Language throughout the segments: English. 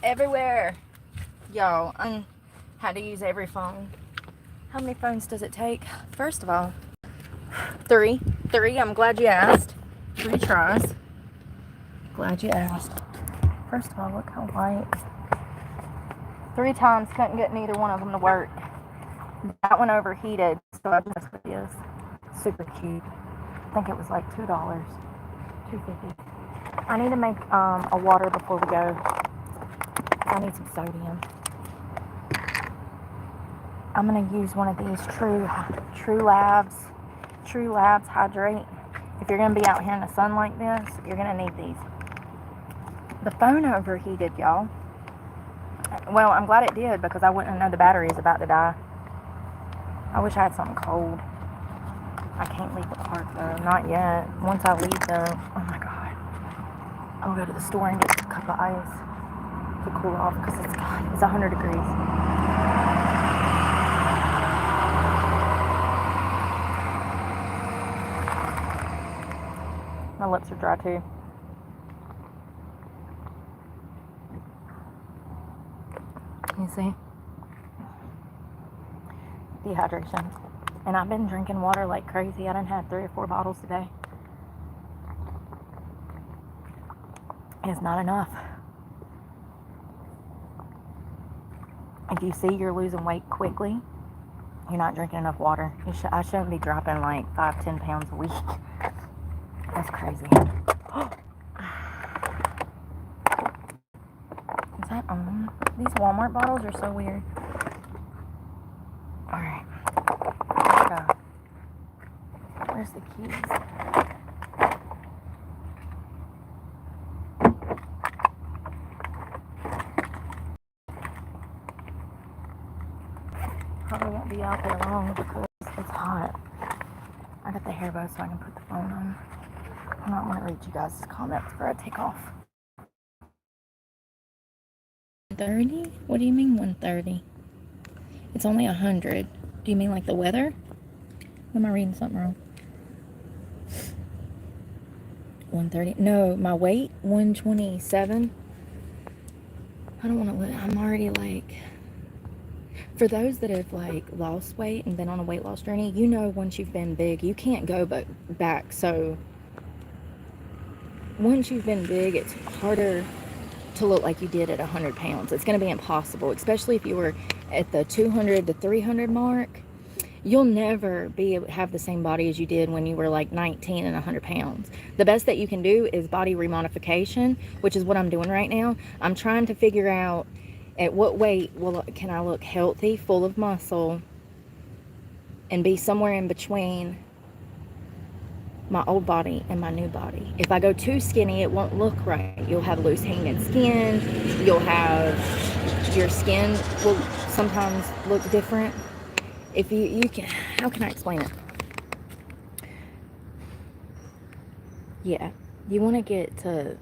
everywhere. Y'all, I had to use every phone. How many phones does it take? First of all, three. I'm glad you asked. 3 tries. Glad you asked. First of all, look how white. 3 times, couldn't get neither one of them to work. That one overheated, so I just put this. Super cheap. I think it was like $2, $2.50. I need to make a water before we go. I need some sodium. I'm gonna use one of these True Labs Hydrate. If you're gonna be out here in the sun like this, you're gonna need these. The phone overheated, y'all. Well, I'm glad it did because I wouldn't know the battery is about to die. I wish I had something cold. I can't leave the park though, not yet. Once I leave though, oh my god. I'll go to the store and get a cup of ice to cool off because it's 100 degrees. My lips are dry too. You see? Dehydration. And I've been drinking water like crazy. I done had 3 or 4 bottles today. It's not enough. If you see you're losing weight quickly, you're not drinking enough water. I shouldn't be dropping like 5-10 pounds a week. That's crazy. Is that on? These Walmart bottles are so weird. Alright. Let's go. Where's the keys? Probably won't be out there long because it's hot. I got the hair bow so I can put the phone on. I'm not going to read you guys' comments before I take off. 130? What do you mean 130? It's only 100. Do you mean like the weather? Am I reading something wrong? 130? No, my weight, 127. I don't want to, I'm already like, for those that have like lost weight and been on a weight loss journey, you know once you've been big, you can't go back. So once you've been big, it's harder to look like you did at 100 pounds. It's going to be impossible, especially if you were at the 200 to 300 mark. You'll never be able to have the same body as you did when you were like 19 and 100 pounds. The best that you can do is body remodification, which is what I'm doing right now. I'm trying to figure out at what weight can I look healthy, full of muscle, and be somewhere in between my old body and my new body. If I go too skinny, it won't look right. You'll have loose hanging skin. You'll have, your skin will sometimes look different. If you can, how can I explain it? Yeah, you want to get to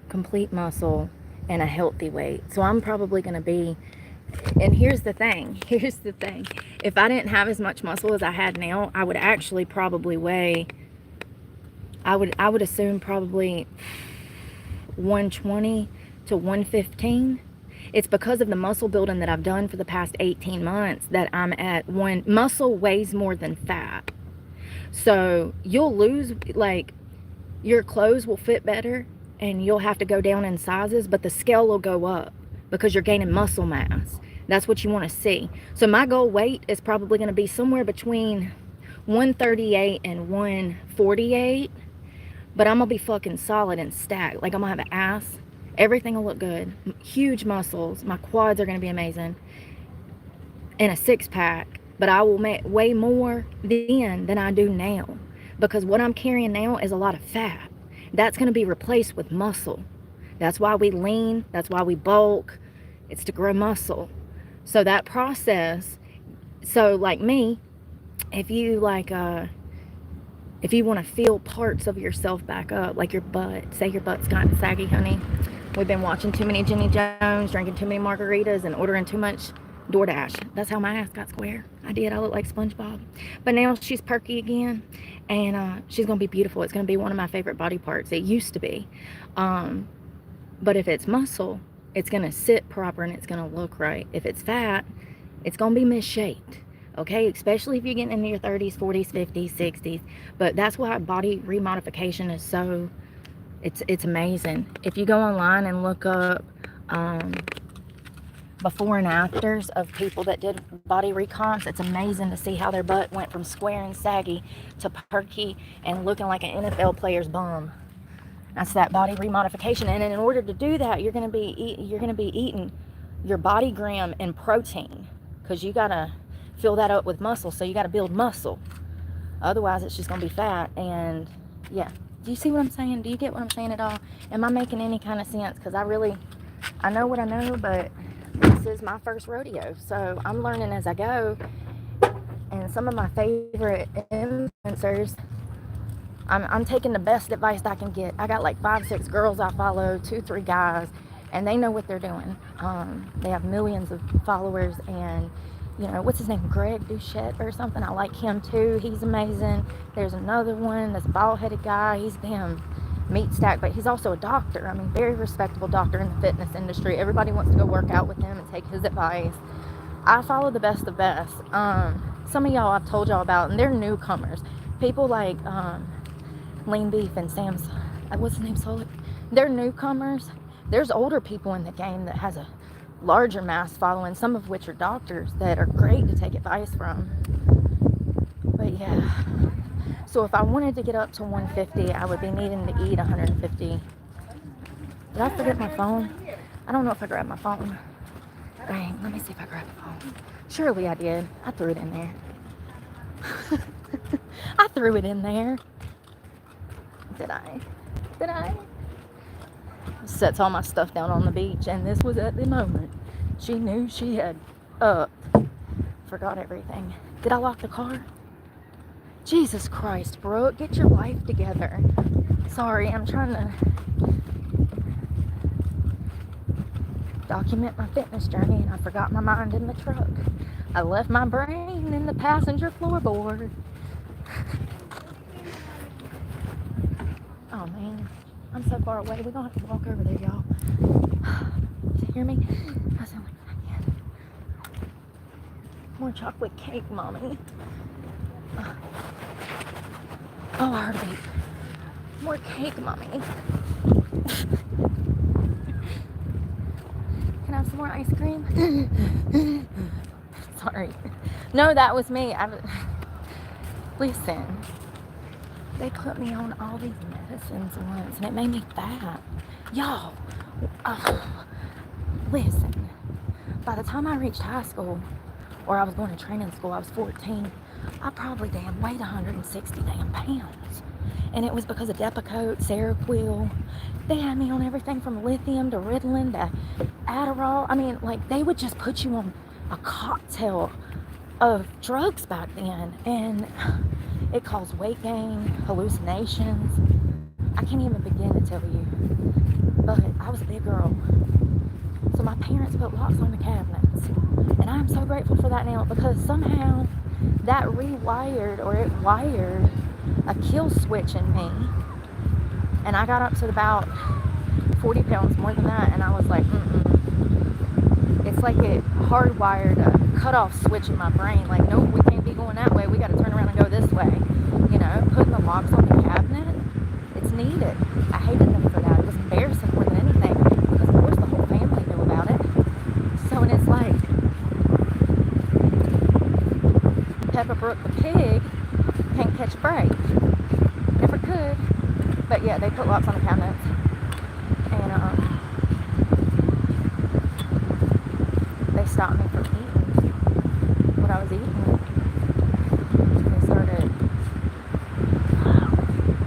complete muscle and a healthy weight. So I'm probably going to be, and here's the thing. If I didn't have as much muscle as I had now, I would actually probably weigh, I would assume probably 120 to 115. It's because of the muscle building that I've done for the past 18 months that I'm at one. Muscle weighs more than fat. So you'll lose, like, your clothes will fit better and you'll have to go down in sizes, but the scale will go up because you're gaining muscle mass. That's what you want to see. So my goal weight is probably going to be somewhere between 138 and 148, but I'm going to be fucking solid and stacked. Like, I'm going to have an ass. Everything will look good. Huge muscles. My quads are going to be amazing. And a 6-pack. But I will make way more then than I do now. Because what I'm carrying now is a lot of fat. That's going to be replaced with muscle. That's why we lean. That's why we bulk. It's to grow muscle. So that process, so like me, if you like, if you want to feel parts of yourself back up, like your butt, say your butt's gotten saggy, honey. We've been watching too many Jenny Jones, drinking too many margaritas, and ordering too much DoorDash. That's how my ass got square. I did. I look like SpongeBob. But now she's perky again, and she's going to be beautiful. It's going to be one of my favorite body parts. It used to be. But if it's muscle, it's going to sit proper and it's going to look right. If it's fat, it's going to be misshaped. Okay, especially if you're getting into your 30s, 40s, 50s, 60s. But that's why body remodification is so, it's amazing. If you go online and look up before and afters of people that did body recons, it's amazing to see how their butt went from square and saggy to perky and looking like an NFL player's bum. That's that body remodification. And in order to do that, you're going to be eating your body gram and protein, because you got to fill that up with muscle. So you got to build muscle. Otherwise, it's just going to be fat. And yeah, do you see what I'm saying? Do you get what I'm saying at all? Am I making any kind of sense? Because I know what I know, but this is my first rodeo. So I'm learning as I go. And some of my favorite influencers, I'm taking the best advice I can get. I got like 5, 6 girls I follow, 2, 3 guys, and they know what they're doing. They have millions of followers, and you know, what's his name, Greg Doucette or something? I like him too. He's amazing. There's another one, this bald-headed guy. He's damn meat stack, but he's also a doctor. I mean, very respectable doctor in the fitness industry. Everybody wants to go work out with him and take his advice. I follow the best of best. Some of y'all I've told y'all about, and they're newcomers. People like Lean Beef and Sam's, what's his name, Solik? They're newcomers. There's older people in the game that has a larger mass following, some of which are doctors that are great to take advice from. But yeah, so if I wanted to get up to 150, I would be needing to eat 150. Did I forget my phone? I don't know if I grabbed my phone. Dang, let me see if I grabbed the phone. Surely I did. I threw it in there. I threw it in there. Did I? Sets all my stuff down on the beach, and this was at the moment she knew she had forgot everything. Did I lock the car? Jesus Christ, Brooke, get your life together. Sorry, I'm trying to document my fitness journey, and I forgot my mind in the truck. I left my brain in the passenger floorboard. Oh man, I'm so far away. We're gonna have to walk over there, y'all. Do you hear me? I sound like I can. More chocolate cake, mommy. Oh, I heard a beep. More cake, mommy. Can I have some more ice cream? Sorry. No, that was me. Listen. They put me on all these medicines once, and it made me fat. Y'all, listen. By the time I reached high school, or I was going to training school, I was 14. I probably weighed 160 pounds. And it was because of Depakote, Seroquel. They had me on everything from lithium to Ritalin to Adderall. I mean, like, they would just put you on a cocktail of drugs back then. And it caused weight gain, hallucinations. I can't even begin to tell you. But I was a big girl. So my parents put locks on the cabinets. And I'm so grateful for that now, because somehow that rewired, or it wired a kill switch in me. And I got up to about 40 pounds more than that, and I was like, It's like it hardwired a cutoff switch in my brain. Like, nope, we can't be going that way. We got to turn around and go this way. You know, putting the locks on the cabinet, it's needed. I hated them for that. It was embarrassing more than anything, because of course the whole family knew about it. So, and it's like, Peppa Brooke the pig can't catch a break. Never could. But yeah, they put locks on the cabinets. And they stopped me from eating what I was eating. They started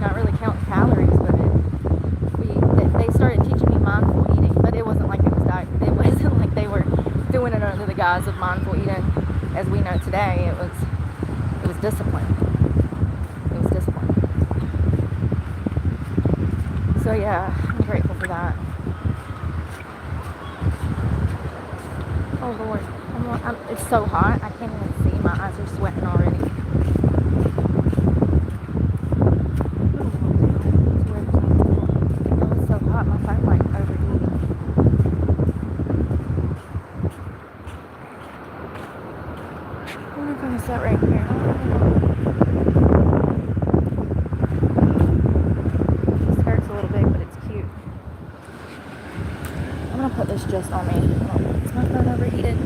not really counting calories, but they started teaching me mindful eating. But it wasn't like it was diet. It wasn't like they were doing it under the guise of mindful eating as we know today. It was discipline. It was discipline. So yeah, I'm grateful for that. Oh Lord, it's so hot. I can't even see. My eyes are sweating already. It's so hot. My phone like overheating. just on me. Is my phone overheated?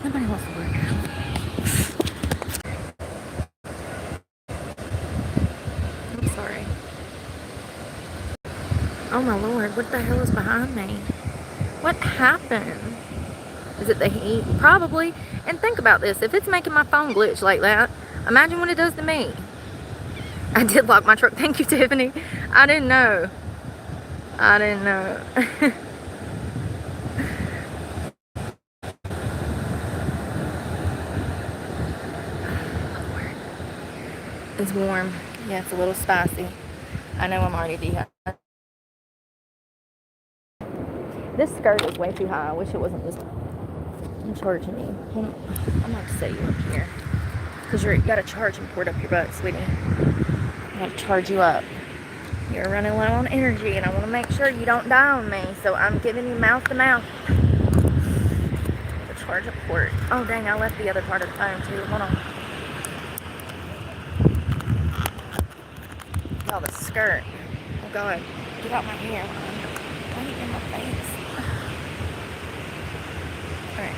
Nobody wants to work out. I'm sorry. Oh my Lord, what the hell is behind me? What happened? Is it the heat? Probably. And think about this. If it's making my phone glitch like that, imagine what it does to me. I did lock my truck. Thank you, Tiffany. I didn't know. I didn't know. It's warm. Yeah, it's a little spicy. I know I'm already dehydrated. This skirt is way too high. I wish it wasn't this. I'm charging you. I'm going to set you up here. Because you got to charge and port up your butt, sweetie. I got to charge you up. You're running low on energy, and I want to make sure you don't die on me. So I'm giving you mouth to mouth. The charge up port. Oh, dang, I left the other part of the phone, too. Hold on. Oh, the skirt. Oh, God. Get out my hair. Right in my face. Alright.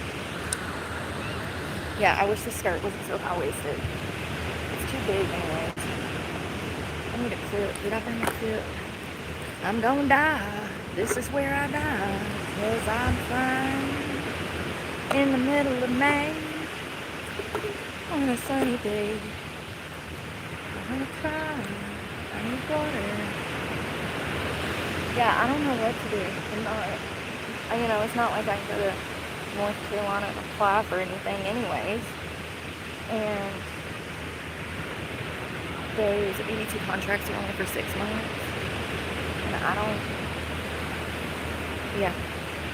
Yeah, I wish the skirt wasn't so high-waisted. It's too big anyway. I need a clip. Did I bring a clip? I'm gonna die. This is where I die. 'Cause I'm flying in the middle of May on a sunny day. I'm gonna cry. I need water. Yeah, I don't know what to do. I'm not, it's not like I can go to North Carolina and apply for anything anyways. And those EBT contracts are only for 6 months. And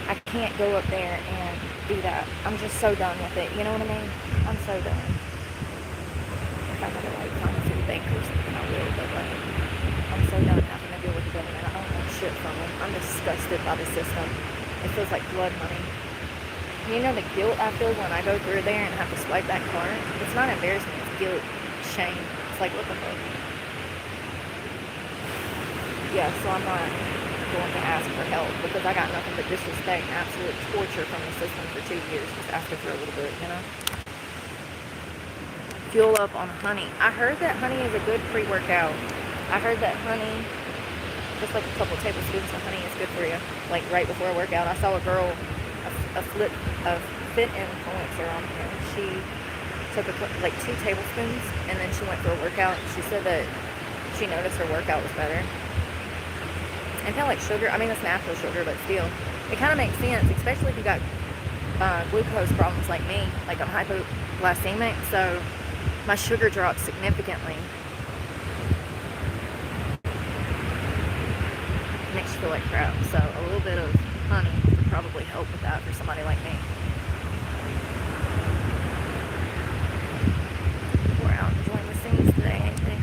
I can't go up there and do that. I'm just so done with it. You know what I mean? I'm so done. If I gotta find a food bank or something, I will, but I'm so done having to deal with the government. I don't want shit from them. I'm disgusted by the system. It feels like blood money. You know the guilt I feel when I go through there and have to swipe that card? It's not embarrassment, it's guilt, shame. It's like, what the fuck? Yeah, so I'm not going to ask for help because I got nothing but disrespect and absolute torture from the system for 2 years just asking for a little bit, Fuel up on honey. I heard that honey is a good pre-workout. I heard that honey, just like a couple tablespoons of honey is good for you, like right before a workout. I saw a girl, a fit influencer on here. She took 2 tablespoons and then she went for a workout. She said that she noticed her workout was better. And kind of like sugar. I mean, it's natural sugar, but still, it kind of makes sense, especially if you got glucose problems like me. Like I'm hypoglycemic, so my sugar drops significantly. It makes you feel like crap. So a little bit of honey would probably help with that for somebody like me. We're out enjoying the scenes today, ain't they?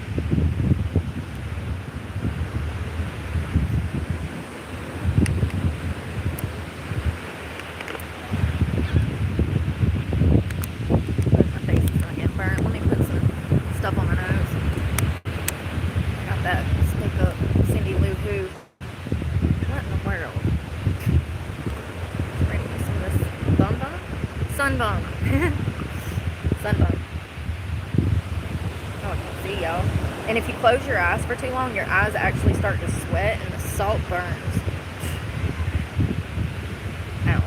My face is gonna get burnt. Let me put some stuff on my nose. I got that stick up Cindy Lou Who. What in the world? Ready for some of this sunbum? Sunbum. Oh, I can see y'all. And if you close your eyes for too long, your eyes actually start to sweat and the salt burns. Ouch.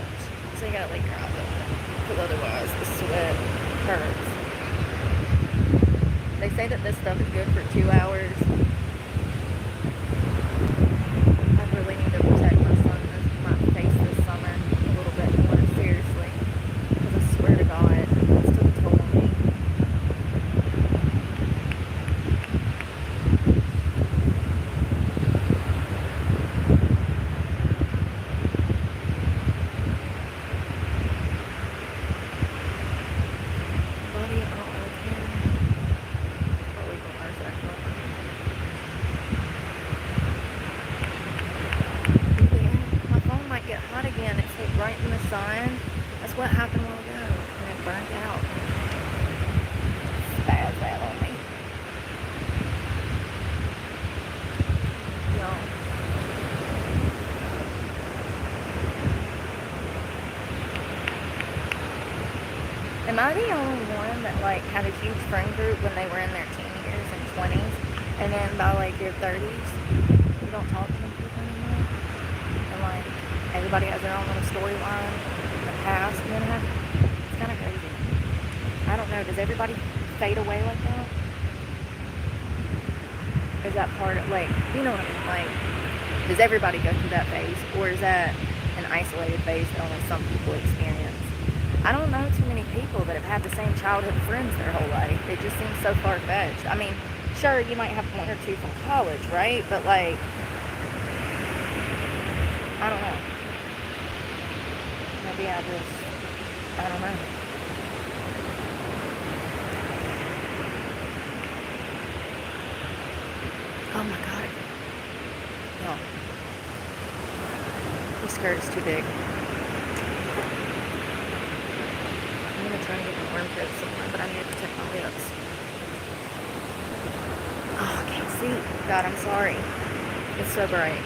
So you gotta leave your eyes open. Because otherwise the sweat hurts. They say that this stuff is good for 2 hours. I really need to protect my face this summer a little bit more seriously. Because I swear to God, it's took a toll on me. Body, I don't know, probably going actually. Am I the only one that like had a huge friend group when they were in their teen years and 20s, and then by like your 30s, you don't talk to people anymore? And like everybody has their own little storyline in the past, and then it's kind of crazy. I don't know. Does everybody fade away like that? Is that part of like, you know what I mean? Like, does everybody go through that phase, or is that an isolated phase that only some people experience? I don't know too many people that have had the same childhood friends their whole life. It just seems so far-fetched. I mean, sure, you might have one or two from college, right? But like, I don't know. Maybe I don't know. Oh my God. No. This skirt is too big. I'm going to try to get my armpits somewhere, but I need to protect my lips. Oh, I can't see. God, I'm sorry. It's so bright.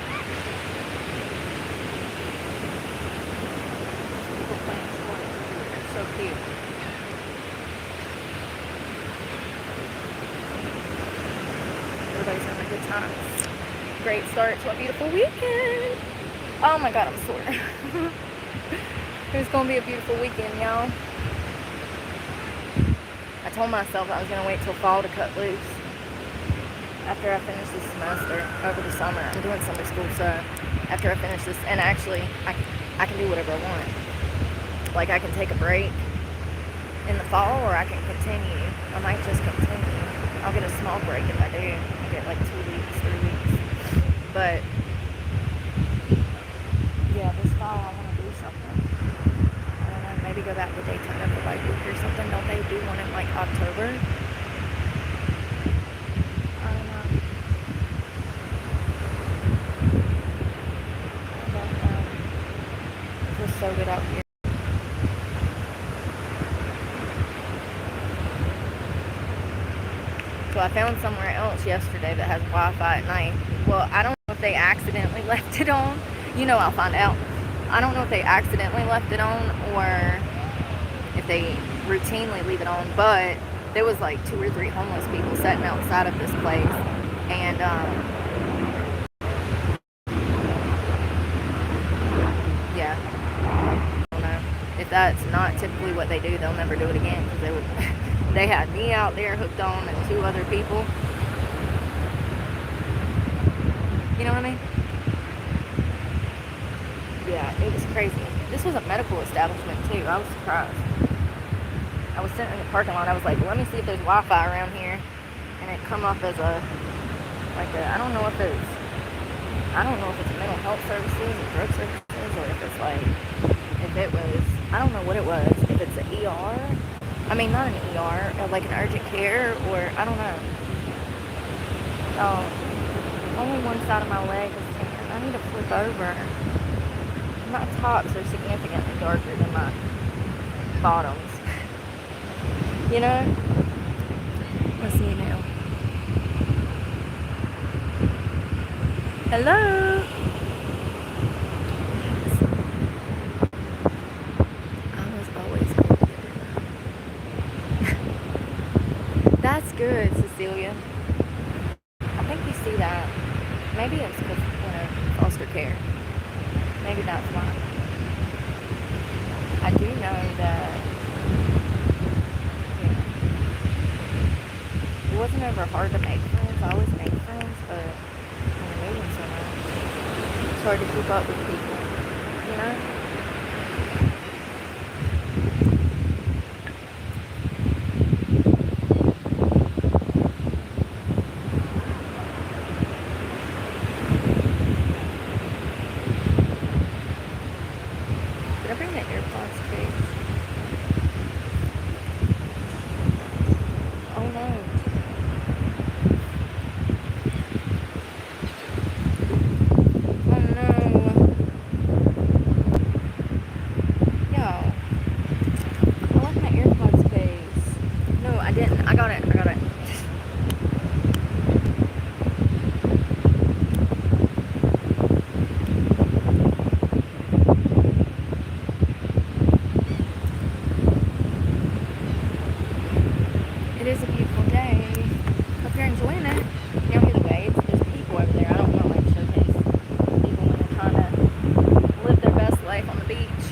People playing sports. It's so cute. Everybody's having a good time. Great start to a beautiful weekend. Oh my God, I'm sore. It's going to be a beautiful weekend, y'all. I told myself I was going to wait till fall to cut loose. After I finish this semester, over the summer, I'm doing summer school, so after I finish this, and actually, I can do whatever I want. Like, I can take a break in the fall, or I can continue. I might just continue. I'll get a small break if I do. I'll get like 2 weeks, 3 weeks. But, yeah, this fall I want to do something. I don't know, maybe go back to Daytona for like a week or something. Don't they do one in like October? I don't know. It feels so good out here. So I found somewhere else yesterday that has Wi-Fi at night. Well, I don't know if they accidentally left it on. You know, I'll find out. I don't know if they accidentally left it on or if they routinely leave it on, but there was like 2 or 3 homeless people sitting outside of this place, and yeah, I don't know. If that's not typically what they do, they'll never do it again, because they would. They had me out there hooked on and 2 other people. You know what I mean? Yeah, it was crazy. This was a medical establishment too. I was surprised. I was sitting in the parking lot. I was like, let me see if there's Wi-Fi around here. And it come up as a, like a, I don't know if it's mental health services or drug services, or if it's like, if it was, I don't know what it was. If it's an ER. I mean, not an ER, like an urgent care, or I don't know. Oh, only one side of my leg is tan. I need to flip over. My tops are significantly darker than my bottoms. You know? Let's see now. Hello? I was always happy. That's good, Cecilia. I think you see that. Maybe it's because, foster care. Maybe that's why. I do know that, it wasn't ever hard to make friends. I always make friends, but when you're moving so much, it's hard to keep up with people, you know? Did I bring the AirPods case? Oh no. Oh no. Yo. I left my AirPods case. No, I didn't. I got it. It is a beautiful day. Hope you're enjoying it. You don't hear the waves. There's people over there. I don't want to like showcase people when they're trying to live their best life on the beach.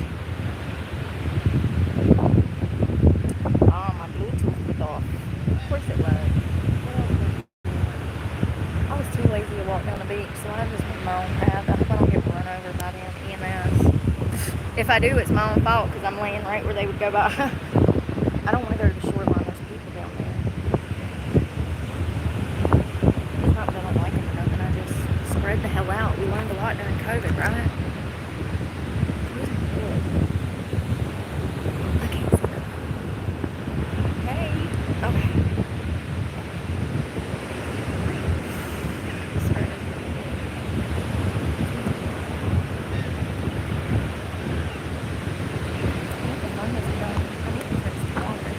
Oh, my Bluetooth was off. Of course it was. I was too lazy to walk down the beach, so I just went my own path. I hope I don't get run over by them EMS. If I do, it's my own fault because I'm laying right where they would go by. I don't want to go to the shoreline. There's people down there. It's not that I don't like them or nothing. I just spread the hell out. We learned a lot during COVID, right? I can't see them. Hey. Okay. Spread it. I think the phone is done. I need to fix the water.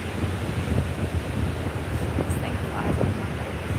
This thing flies on my face.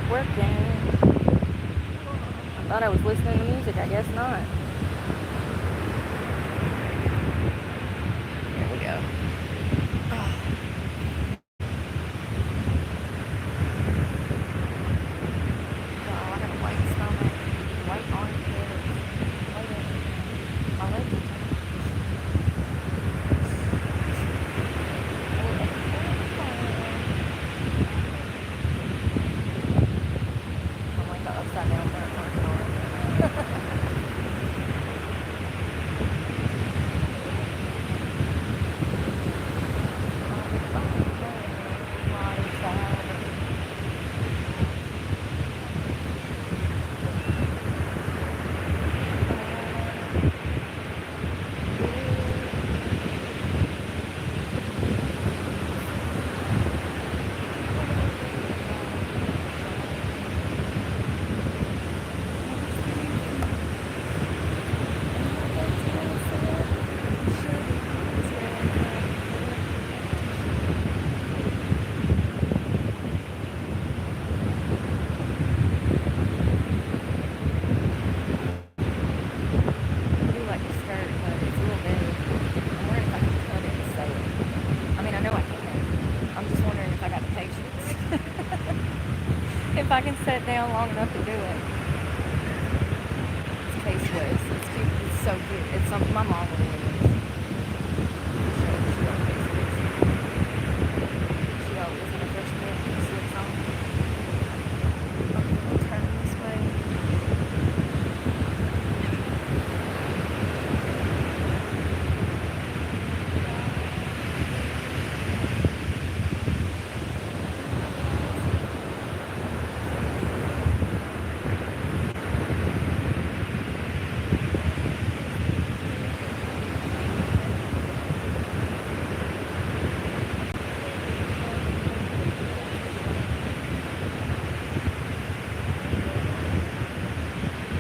working. I thought I was listening to music. I guess not. Here we go. Oh, I got a white stomach, white armpits. My legs are I'm like the upside down bird. If I can sit down long enough to do it. It's K-Swiss. It's cute. It's so cute. It's something my mom would use. She always in the first bit. She slips on. Turn this way.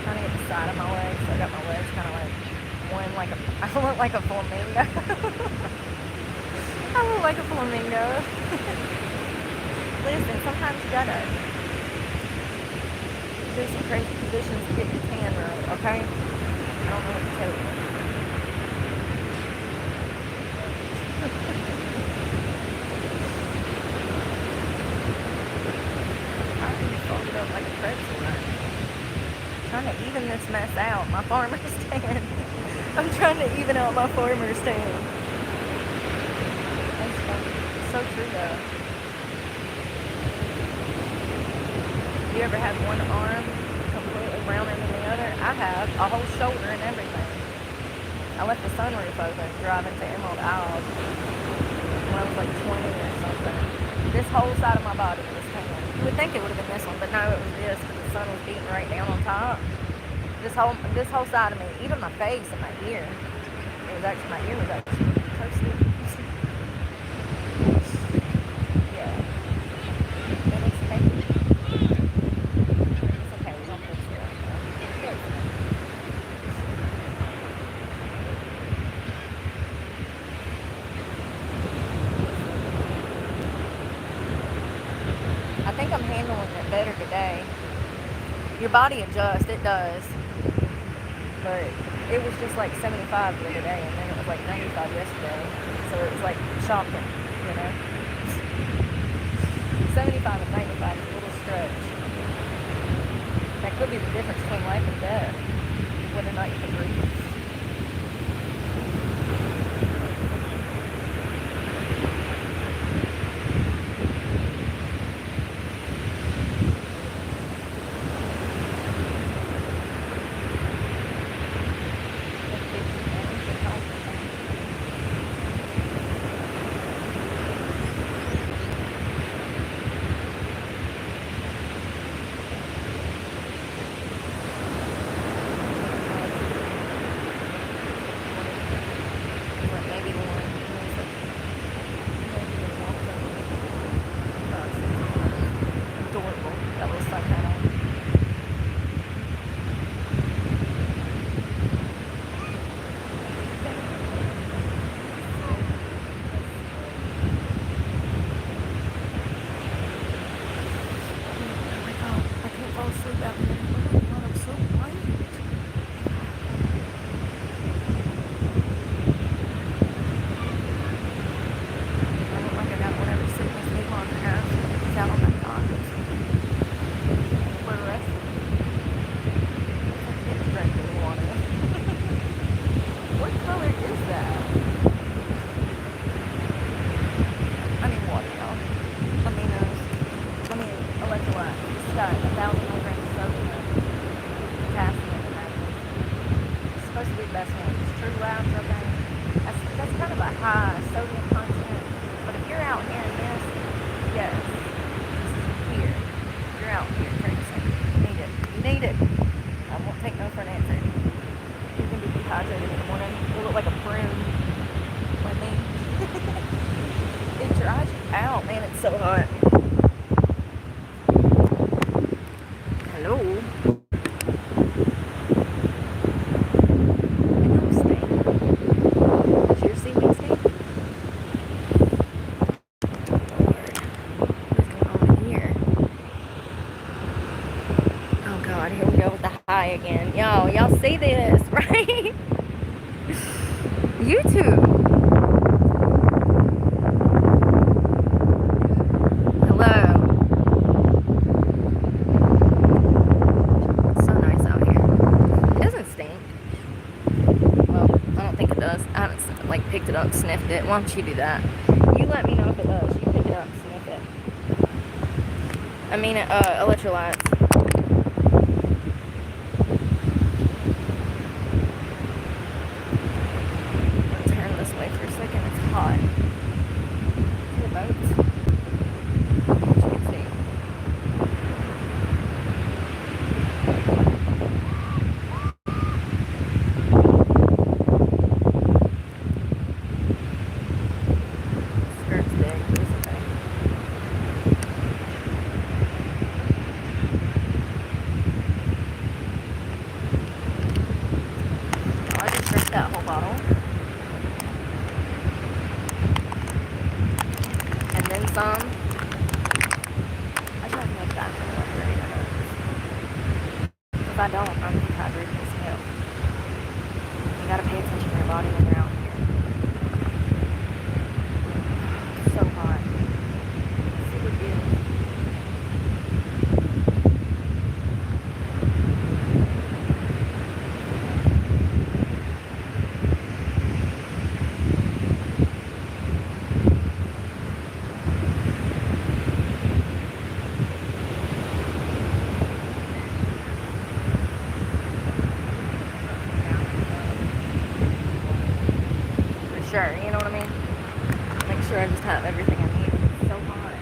Trying to get the side of my legs. So I got my legs kind of like one like a. I look like a flamingo. I look like a flamingo. Listen, sometimes you gotta do some crazy positions to get your tan right, okay? I don't know what to tell you. I can fold it up like a pretzel right now. Trying to even this mess out. My farmer's tan. I'm trying to even out my farmer's tan. That's funny. It's so true though. You ever had one arm completely browner than the other? I have. A whole shoulder and everything. I left the sunroof open driving to Emerald Isles when I was like 20 or something. This whole side of my body was tan. You would think it would have been this one, but no, it was this because the sun was beating right down on top. This whole side of me, even my face and my ear. It was actually, my ear was actually toasted. Yeah. And it's okay. It's okay, we don't fix it right now. I think I'm handling it better today. Your body adjusts, it does. But it was just like 75 the other day, and then it was like 95 yesterday. So it was like shocking, you know? 75 and 95 is a little stretch. That could be the difference between life and death, whether or not you can breathe. high sodium content. But if you're out here in this, yes, this is here. If you're out here, Tracy, you need it. You need it. I won't take no for an answer. You can be dehydrated in the morning. You look like a prune. Like me. It dries you out, man. It's so hot. Hello. Again, y'all see this, right? YouTube. Hello. It's so nice out here. It doesn't stink. Well, I don't think it does. I haven't like picked it up, sniffed it. Why don't you do that? You let me know if it does. You pick it up, sniff it. I mean, electrolytes. That whole bottle. And then some. I try to make that for like 30 minutes. If I don't, I'm dehydrated as hell. You gotta pay attention to your body when you're out here. It's so hot. It's super good. Sure, you know what I mean? Make sure I just have everything I need. It's so hot.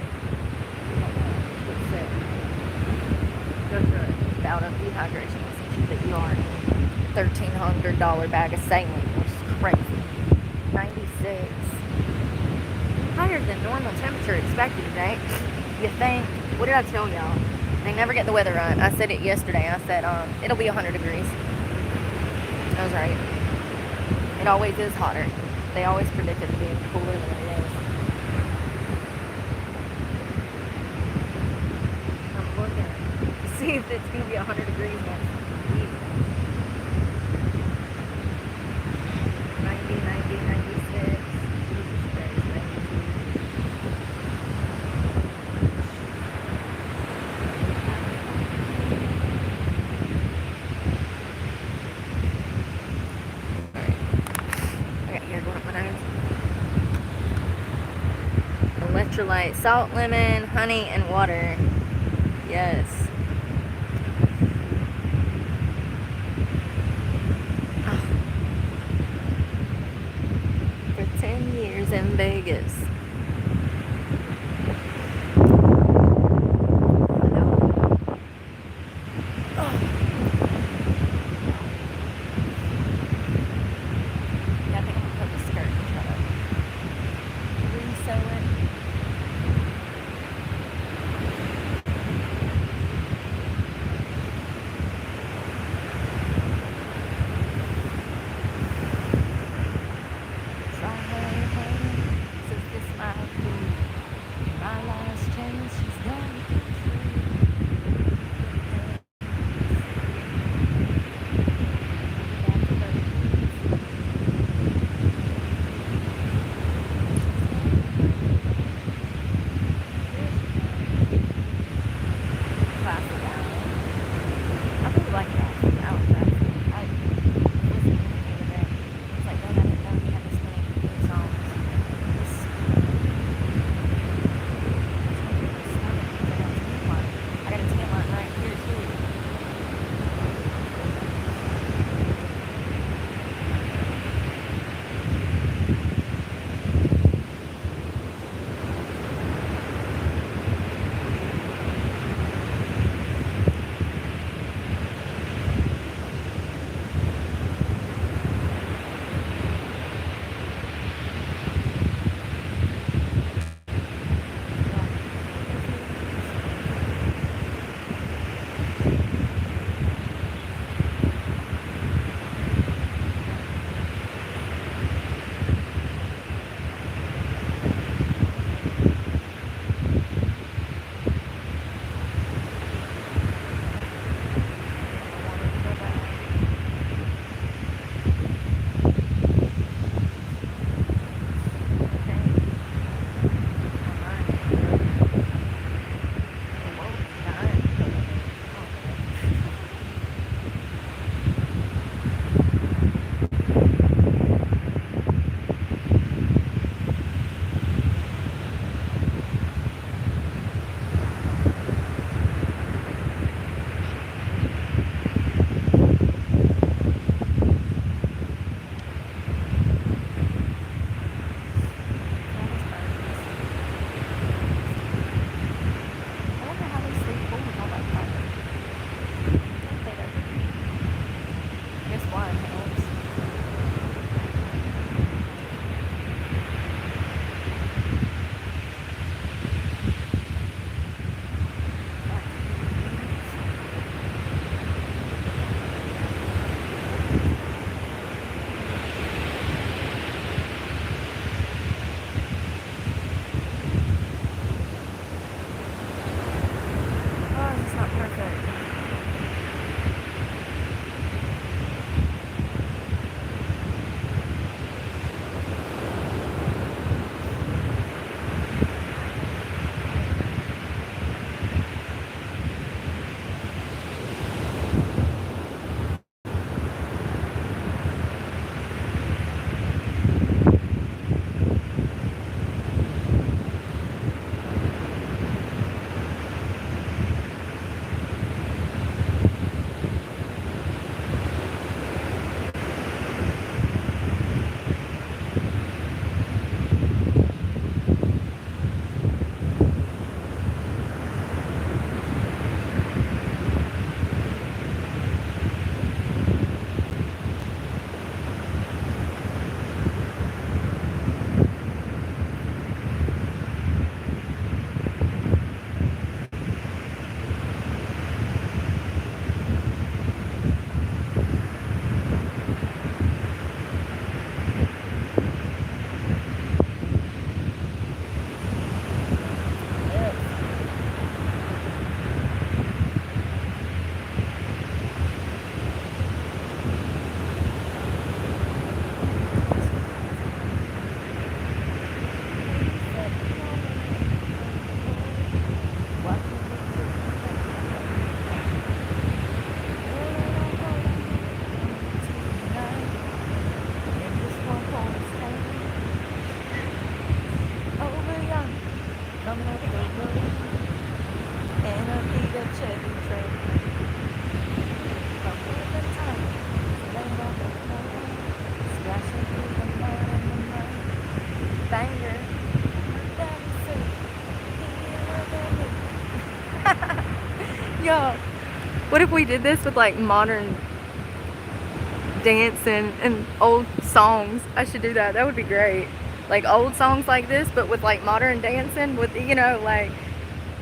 Get sick. Go through it without a dehydration essentially that you are. $1,300 bag of saline, which is crazy. 96. Higher than normal temperature expected today. You think? What did I tell y'all? They never get the weather right. I said it yesterday. I said it'll be 100 degrees. I was right. It always is hotter. They always predict it to be cooler than it is. I'm looking to see if it's going to be 100 degrees next week. 90, 90, 96. Electrolyte, salt, lemon, honey, and water. Yes. Oh. For 10 years in Vegas. coming up the road in a beat up Chevy truck. From the time, laying off the floor, splashing through the mud and the mud. Banger. Daddy said he loved me. Yo, what if we did this with like modern dancing and old songs? I should do that. That would be great. Like old songs like this, but with like modern dancing with, you know, like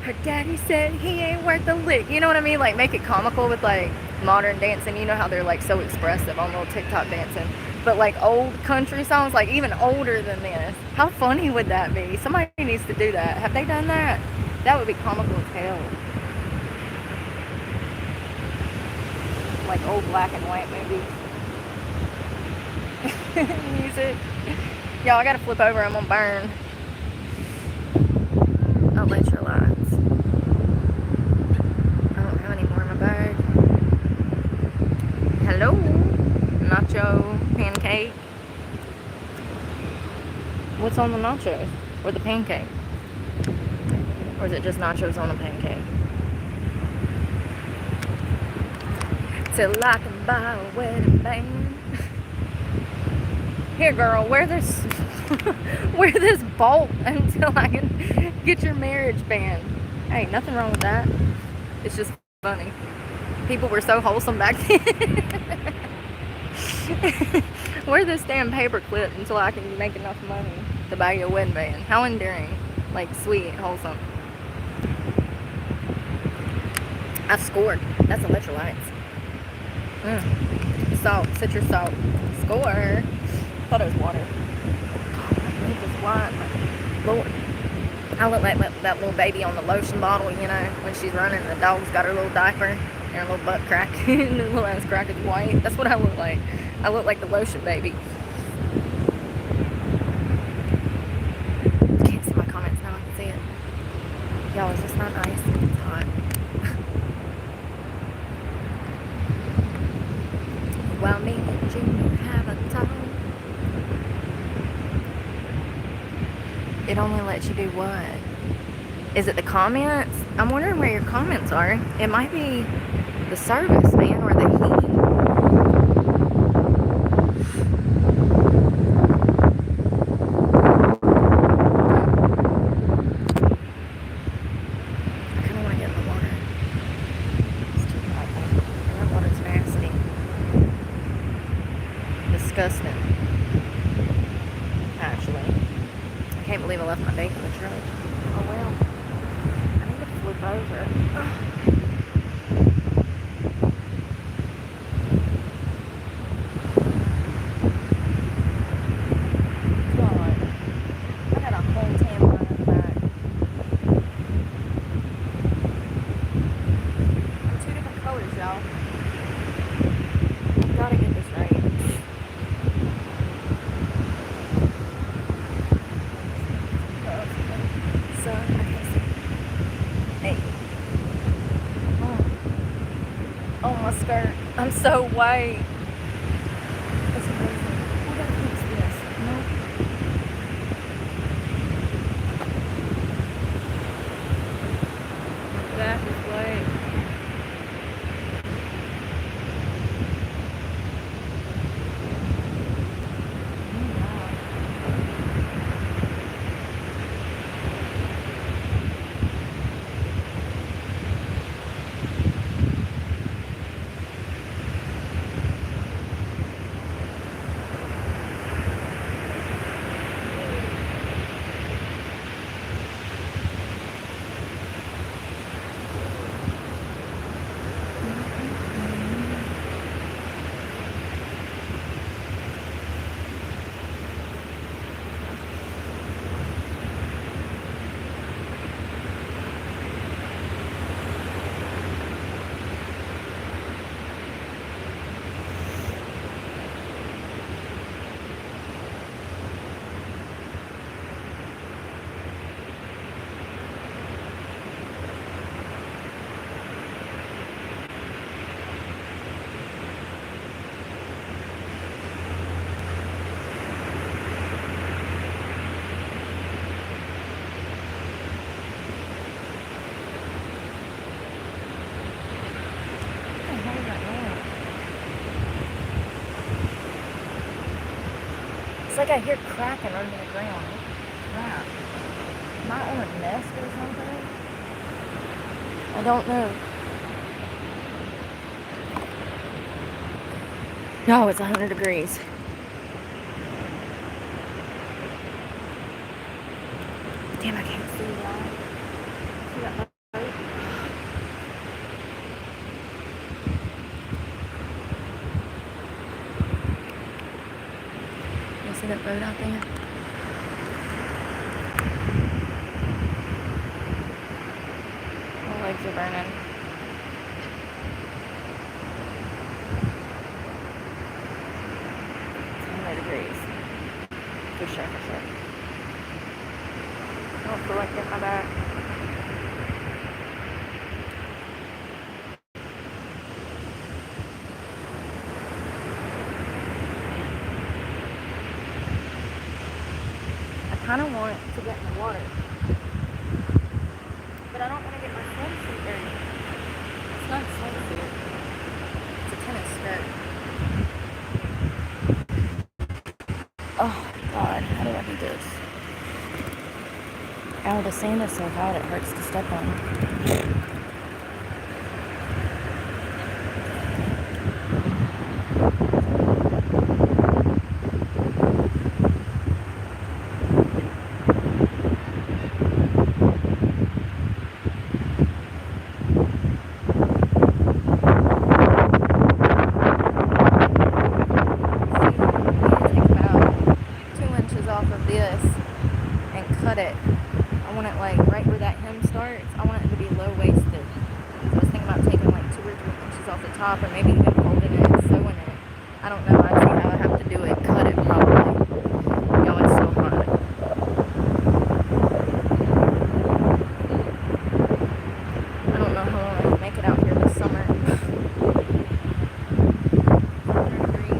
her daddy said he ain't worth a lick. You know what I mean? Like make it comical with like modern dancing. You know how they're like so expressive on little TikTok dancing. But like old country songs, like even older than this. How funny would that be? Somebody needs to do that. Have they done that? That would be comical as hell. Like old black and white movies. Music. Y'all, I gotta flip over. I'm gonna burn. Electrolytes. I don't have any more in my bag. Hello? Nacho pancake. What's on the nachos? Or the pancake? Or is it just nachos on a pancake? Till I can buy a wedding band. Here, girl, wear this bolt until I can get your marriage band. Hey, nothing wrong with that. It's just funny. People were so wholesome back then. Wear this damn paper clip until I can make enough money to buy you a wedding band. How endearing. Like, sweet, wholesome. I scored. That's electrolytes. Salt, citrus salt. Score. Thought it was water. I need this wine. Lord. I look like that little baby on the lotion bottle, you know, when she's running. The dog's got her little diaper and her little butt crack. And the little ass crack is white. That's what I look like. I look like the lotion baby. Can't see my comments now. I can see it. Y'all, is this not nice? It's hot. While me and Junior have a talk. It only lets you do what? Is it the comments? I'm wondering where your comments are. It might be the service, man, or the heat. I kind of want to get in the water. It's too hot. And that water's nasty. Disgusting. Actually. I can't believe I left my bake in the truck. Oh well. I need to flip over. God. I got a whole tampon in the back. Two different colors, y'all. Gotta get this right. Oh, my skirt. I'm so white. That's amazing. I gotta fix this. Nope. My back is white. Oh, wow. like I hear cracking under the ground. Crap. Am I on a nest or something? I don't know. No, it's 100 degrees. Damn, I can't see that. See that boat? You see that boat out there? My legs are burning. It's 100 degrees. For sure, for sure. I don't feel like getting my back. I kind of want to get in the water, but I don't want to get my swimsuit dirty. It's not a swimsuit. It's a tennis skirt. Oh God, how do I do this? Ow, the sand is so hot it hurts to step on. Cut it. I want it like right where that hem starts. I want it to be low waisted. So I was thinking about taking like 2 or 3 inches off the top, or maybe even folding it and sewing it. I don't know. I see how I have to do it. Cut it probably. Yo, it's so hot. I don't know how long I can make it out here this summer. 100 degrees.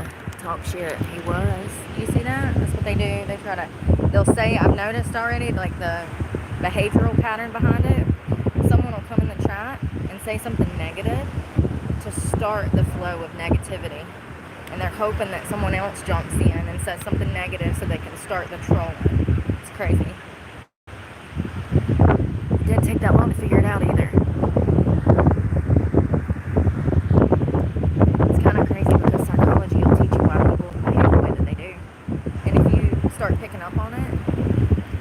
to talk shit. He was. You see that? That's what they do. They try to, they'll say, I've noticed already, like the behavioral pattern behind it. Someone will come in the chat and say something negative to start the flow of negativity. And they're hoping that someone else jumps in and says something negative so they can start the trolling. It's crazy. It didn't take that long to figure it out either. It's kind of crazy because psychology will teach you why people behave the way that they do. And if you start picking up on it,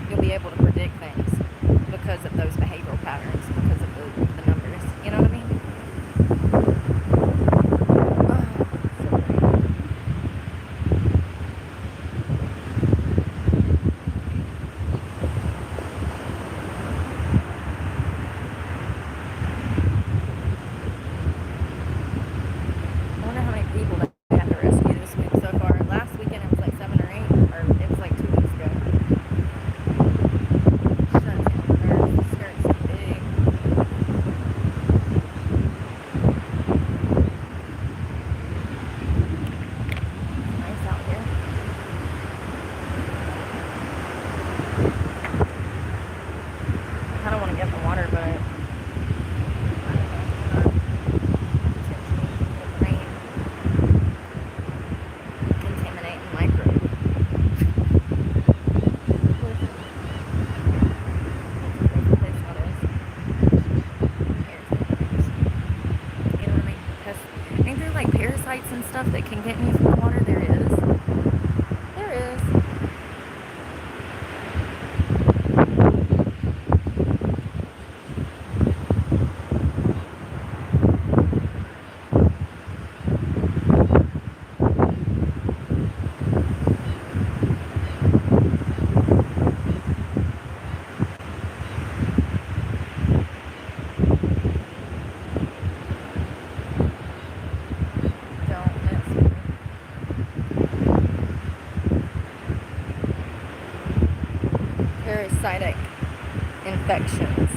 you'll be able to predict things because of those behavioral patterns, because of the numbers. You know what I mean? And stuff that can get in you from the water. There is. Parasitic infections.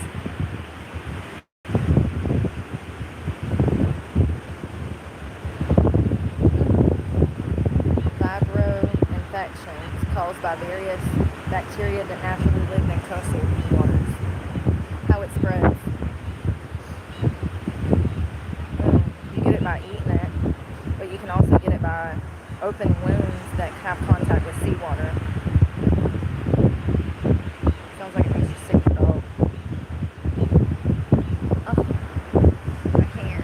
Vibro infections caused by various bacteria that naturally live in coastal waters. How it spreads. You get it by eating it, but you can also get it by open wounds that have contact with seawater. Sounds like it makes you sick to dog. Oh, my hair.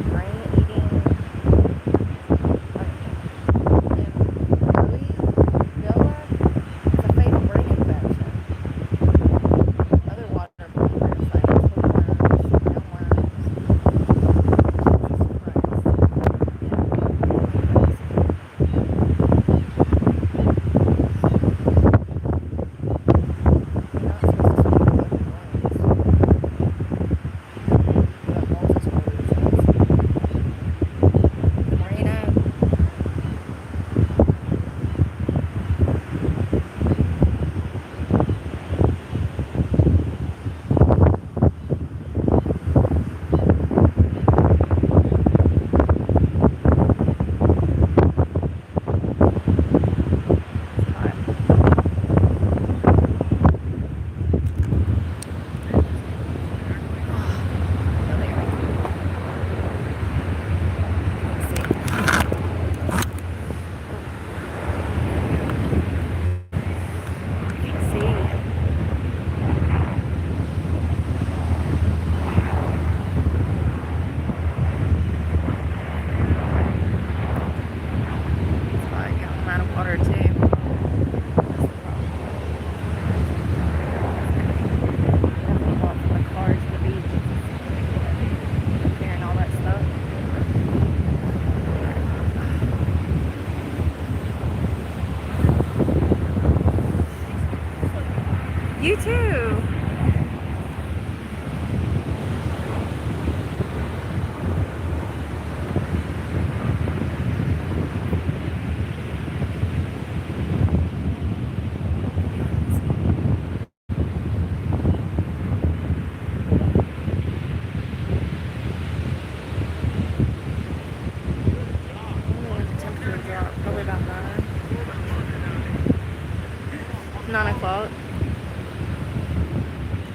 Brain eating. It's a fatal brain infection. Other waterborne parasites, hookworms, mealworms.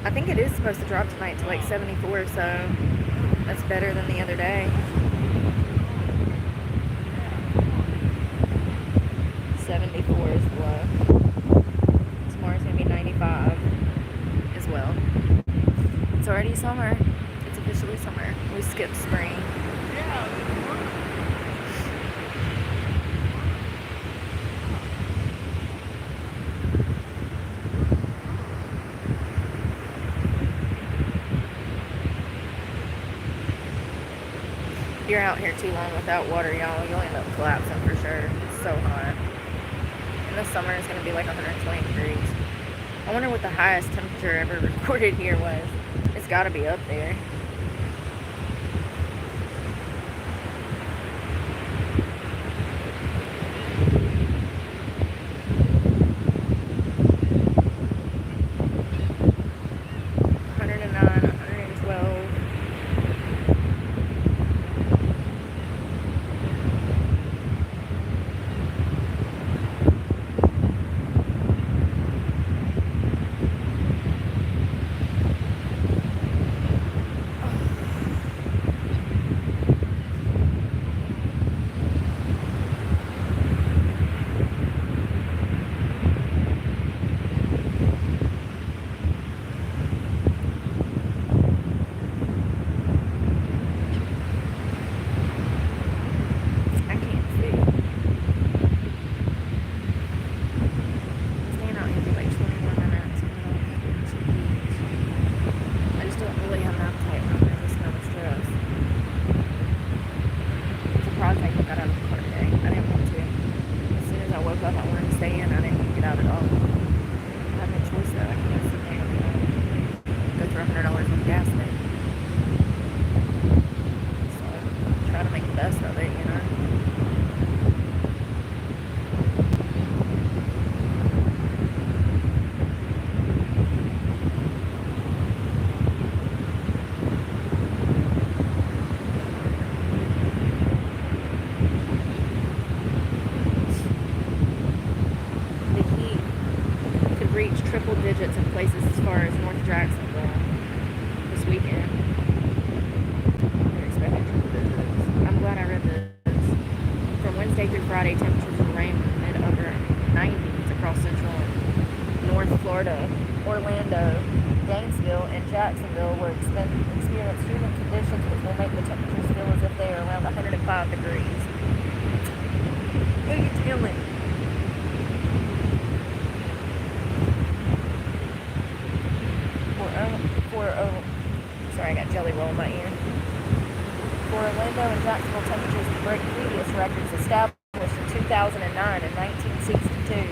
I think it is supposed to drop tonight to like 74, so that's better than the other day. 74 is the low. Tomorrow's gonna be 95 as well. It's already summer. It's officially summer. We skipped spring. If you're out here too long without water, y'all, you'll end up collapsing for sure. It's so hot. In the summer, it's going to be like 120 degrees. I wonder what the highest temperature ever recorded here was. It's got to be up there. Triple digits in places as far as North Jacksonville this weekend. They're expecting triple digits. I'm glad I read this. From Wednesday through Friday, temperatures will range mid upper 90s across central and North Florida. Orlando, Gainesville, and Jacksonville will experience humid conditions which will make the temperatures feel as if they are around 105 degrees. Who are you telling? Sorry, I got jelly roll in my ear. For Orlando and Jacksonville, temperatures to break previous records established in 2009 and 1962.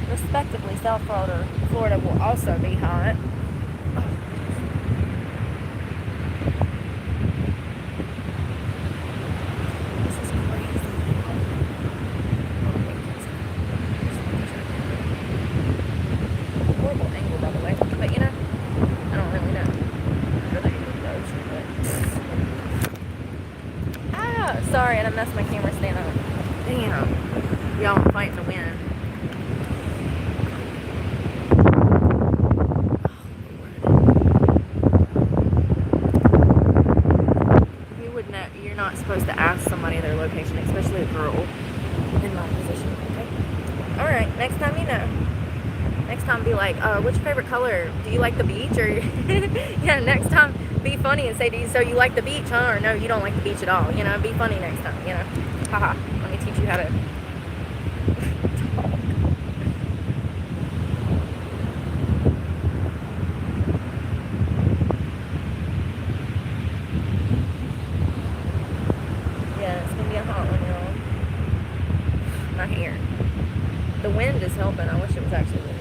Respectively, South Florida will also be hot. This is crazy. Horrible angle, by the way. But you know, I don't really know. Sorry, and I messed my camera stand up. Damn. Y'all, I'm fighting to win. You would know, you're not supposed to ask somebody their location, especially a girl in my position. Okay? Alright, next time you know. Next time be like, what's your favorite color? Do you like the beach? Or yeah, next time be funny and say, so you like the beach, huh? Or no, you don't like the beach at all. You know, be funny next time, you know. Haha, let me teach you how to talk. Yeah, it's gonna be a hot one, y'all. My hair. The wind is helping. I wish it was actually windy.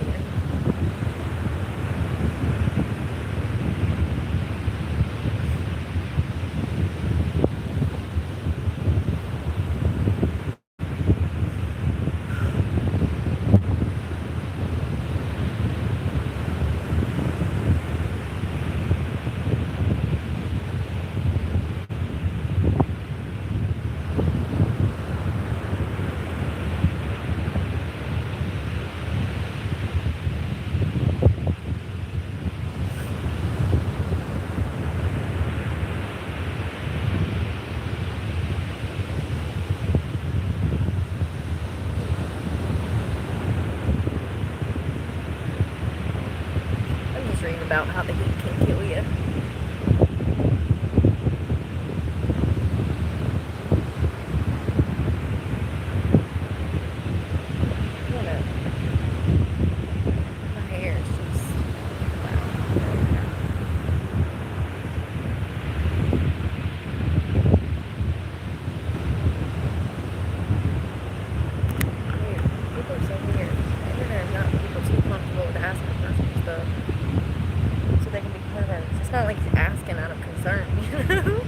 extreme about how the heat can kill you. It's not like he's asking out of concern, you know?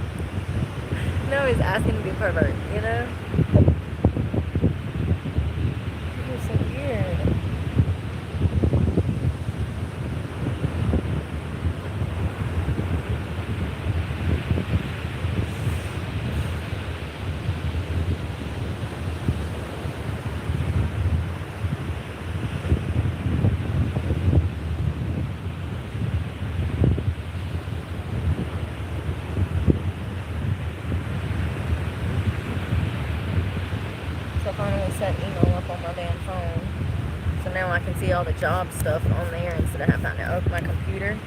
No, he's asking to be a pervert, you know? People are so weird. So I finally set email up on my damn phone. So now I can see all the job stuff on there instead of having to open my computer.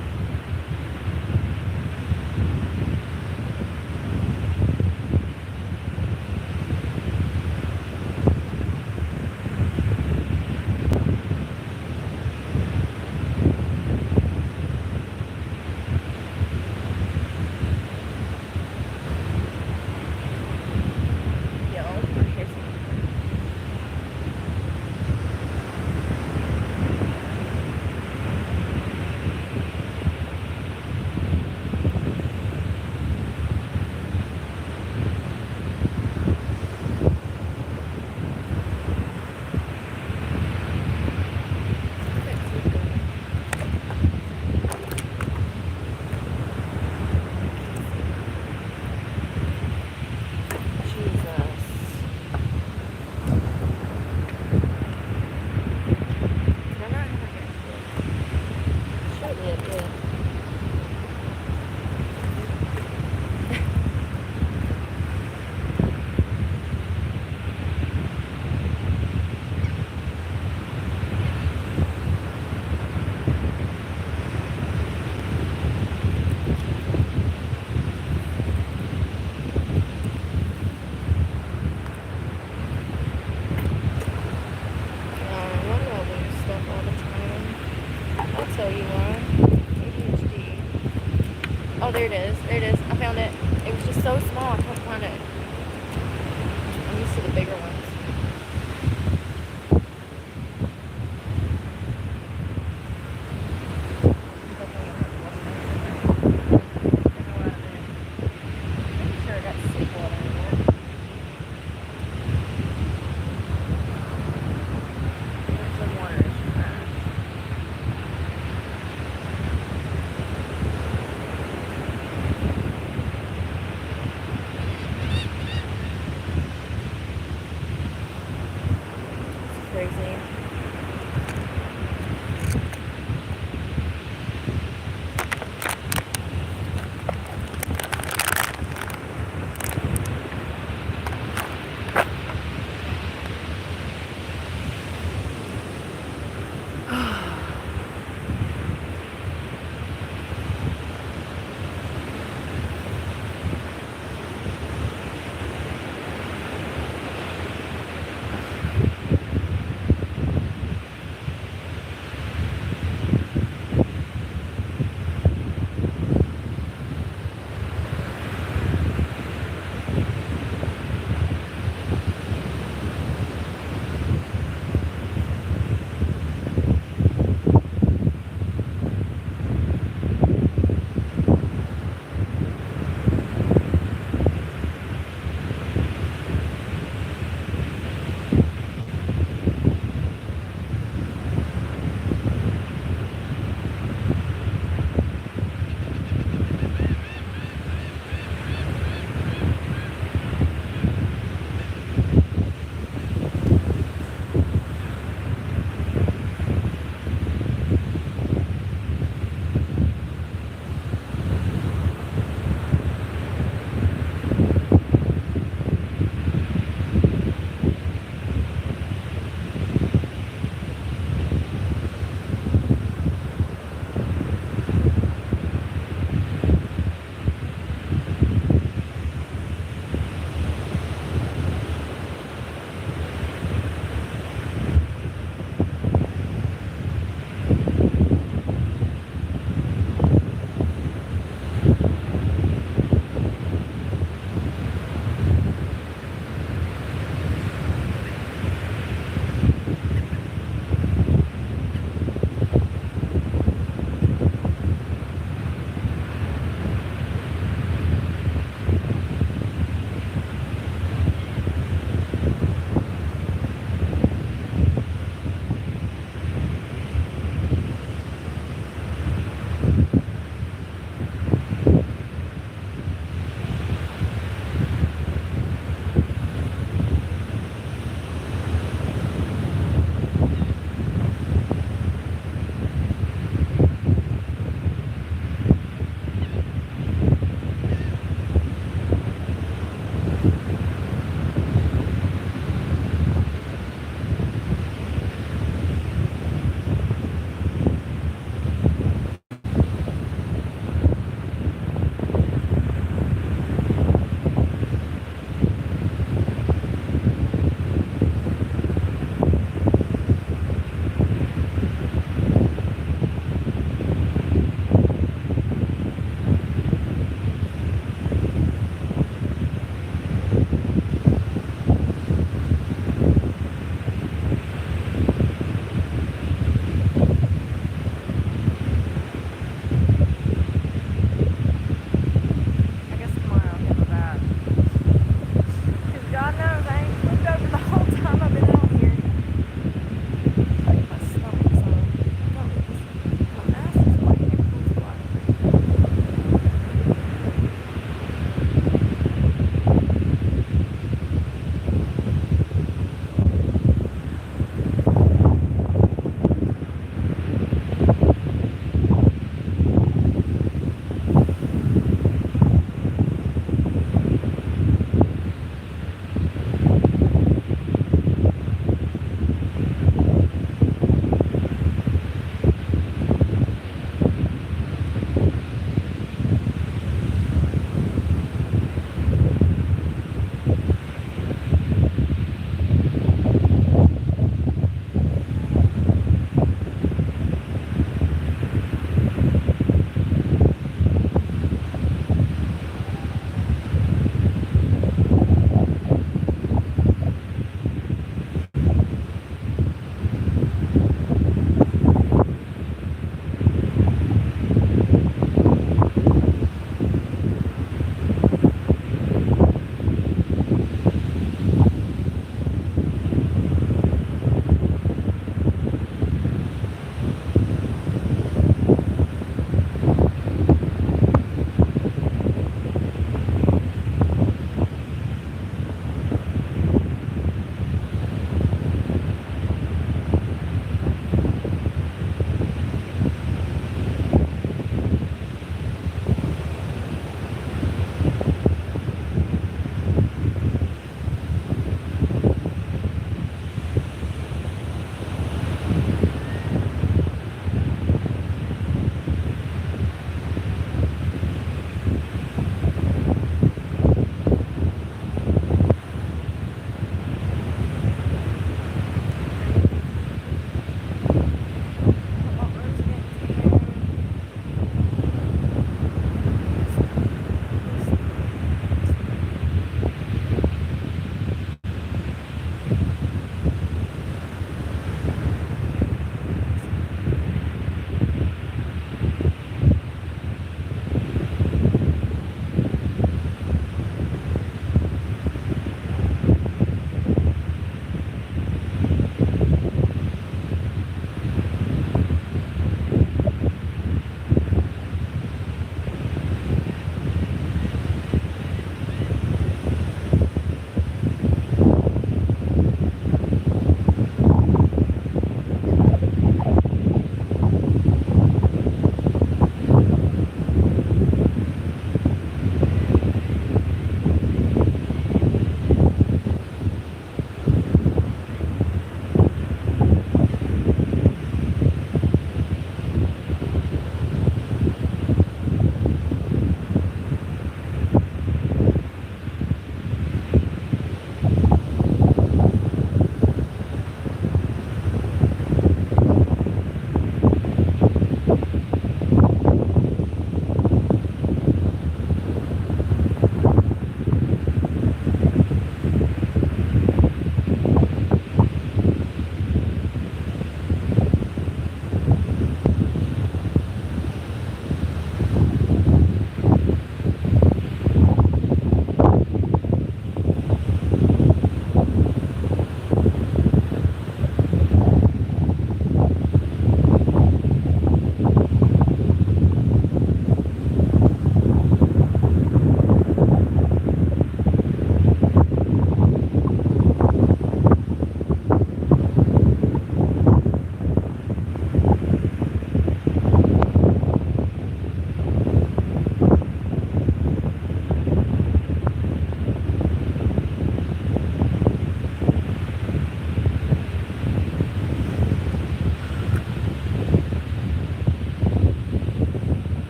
Tell you why. ADHD. Oh, there it is. There it is. I found it. It was just so small. I couldn't find it. I'm used to the bigger ones.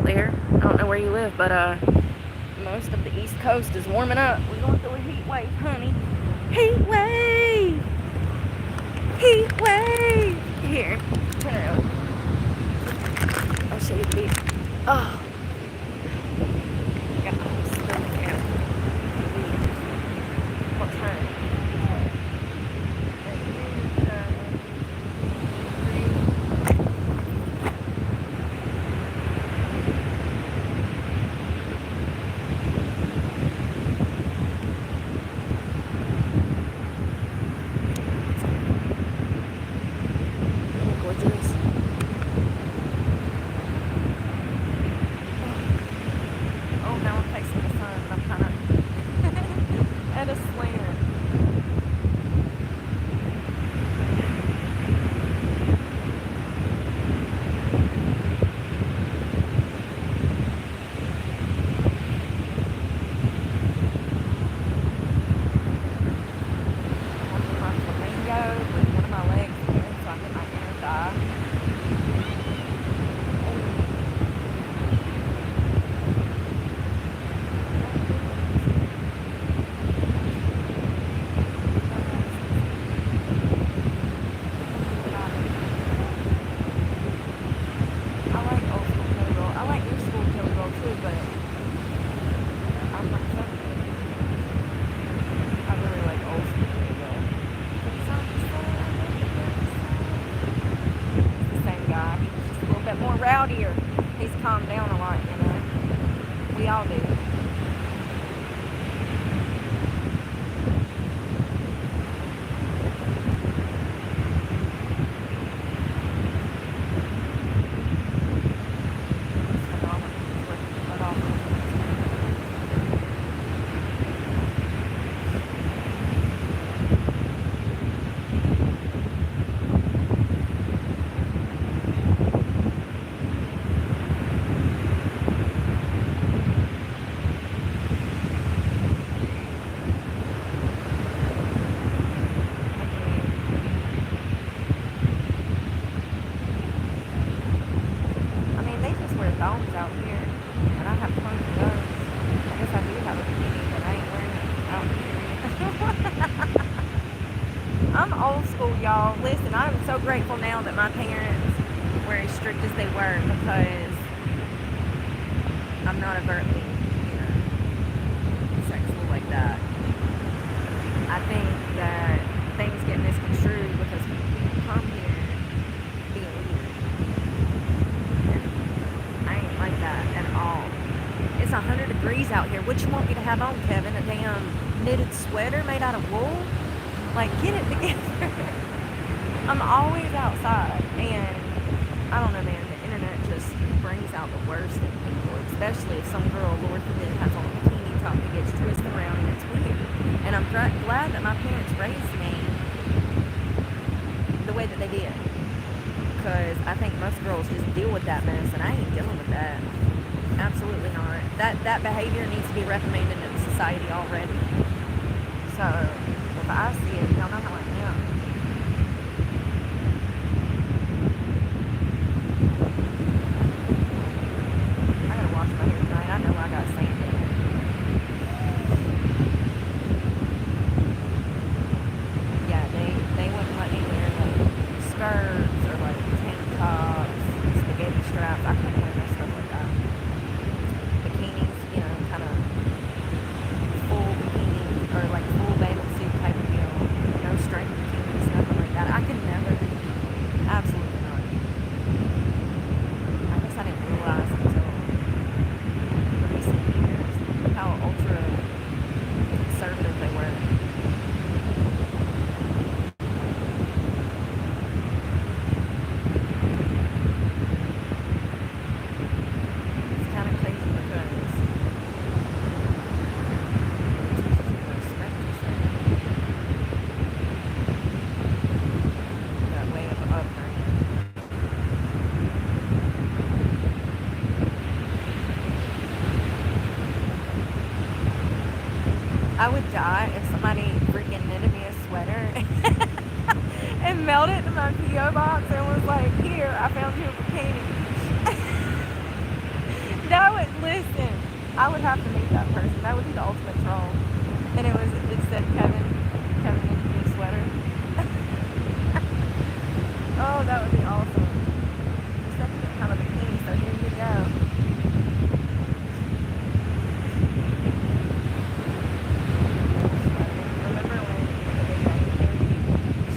there. I don't know where you live, but most of the East Coast is warming up. We're going through a heat wave, honey. Heat wave! Heat wave! Here, turn around. I'll show you the beach. Oh. Got my stomach out. What time? Rowdier. He's calmed down a lot, you know. We all do. Thongs out here, and I have plenty of those. I guess I do have a bikini, but I ain't wearing it out here. I'm old school, y'all. Listen, I'm so grateful now that my parents were as strict as they were, because I'm not overtly, you know, sexual like that. I think that things get misconstrued because people come here being weird. Like that at all. It's 100 degrees out here. What you want me to have on, Kevin? A damn knitted sweater made out of wool? Like, get it together. I'm always outside, and I don't know, man, the internet just brings out the worst in people, especially if some girl, Lord forbid, has on a bikini top that gets twisted around and it's weird. And I'm glad that my parents raised me the way that they did. Because I think most girls just deal with that mess, and I ain't dealing with that. Absolutely not. That behavior needs to be reprimanded in society already. So, if I see it, y'all know how I am. I gotta wash my hair tonight. I know I got sand in it. Yeah, they wouldn't let me wear like skirts or like tank tops, spaghetti straps. I couldn't wear no stuff like that. Bikinis, you know, kind of full bikini or like full bathing suit type of deal. No string bikinis, nothing like that. I could never. Absolutely not. I guess I didn't realize until recent years how ultra conservative they were. I would die if somebody freaking knitted me a sweater and mailed it to my P.O. box and was like, here, I found you a bikini. That would, listen, I would have to meet that person. That would be the ultimate troll. And it said Kevin needs a new sweater. Oh, that would be awesome. Just have to get kind of bikini, so here you go. Remember when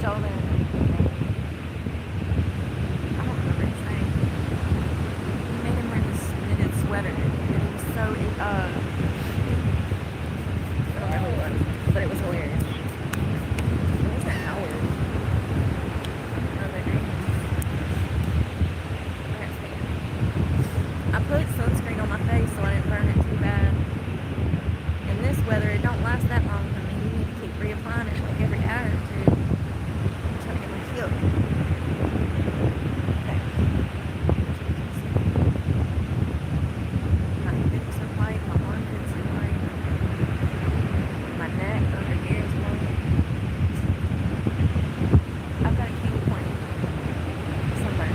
Sheldon, I don't remember his name. He made him wear this knitted sweater, and it was so, I don't remember what, but it was hilarious. It wasn't Howard. Oh, maybe. I put sunscreen on my face so I didn't burn it too bad. In this weather, it don't last that long for me. You need to keep reapplying it like every hour or two. I'm trying to get my killed. Okay. My hips are white, my armpits are white. My neck over here is white. I've got a king point somewhere.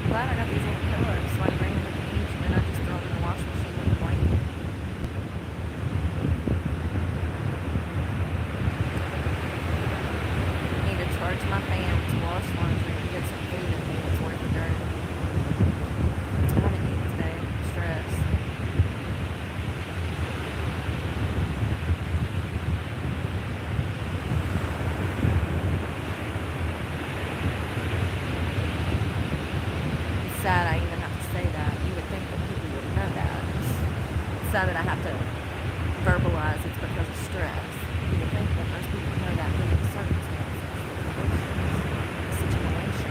Glad I got these little pillows so I can bring them to the beach and then I just throw them in the washing machine with a blanket. I need to charge my fan to wash laundry and get some food in me that's worth the dirt. I haven't eaten today. Stress. It's sad I even have to say that. You would think that people would know that. It's sad that I have to verbalize it's because of stress. You would think that most people know that given the circumstances, the situation.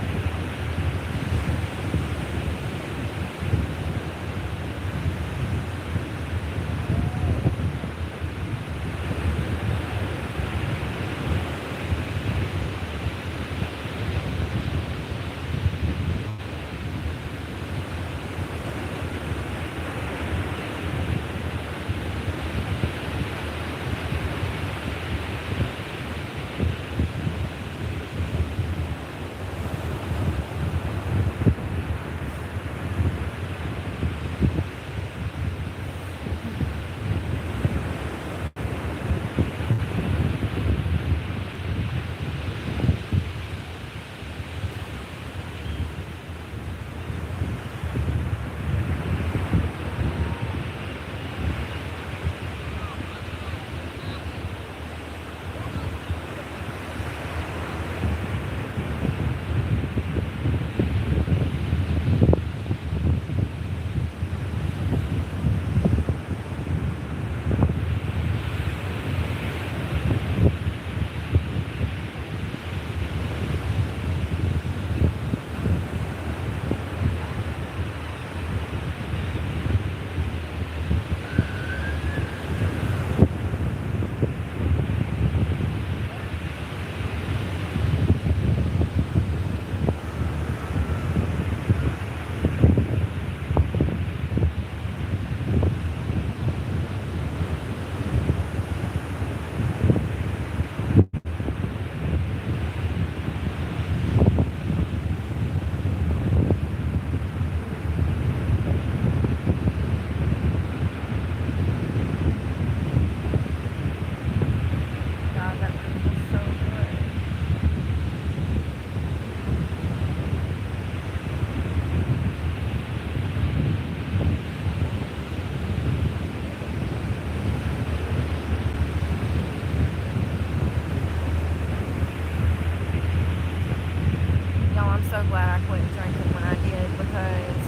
So glad I quit drinking when I did because,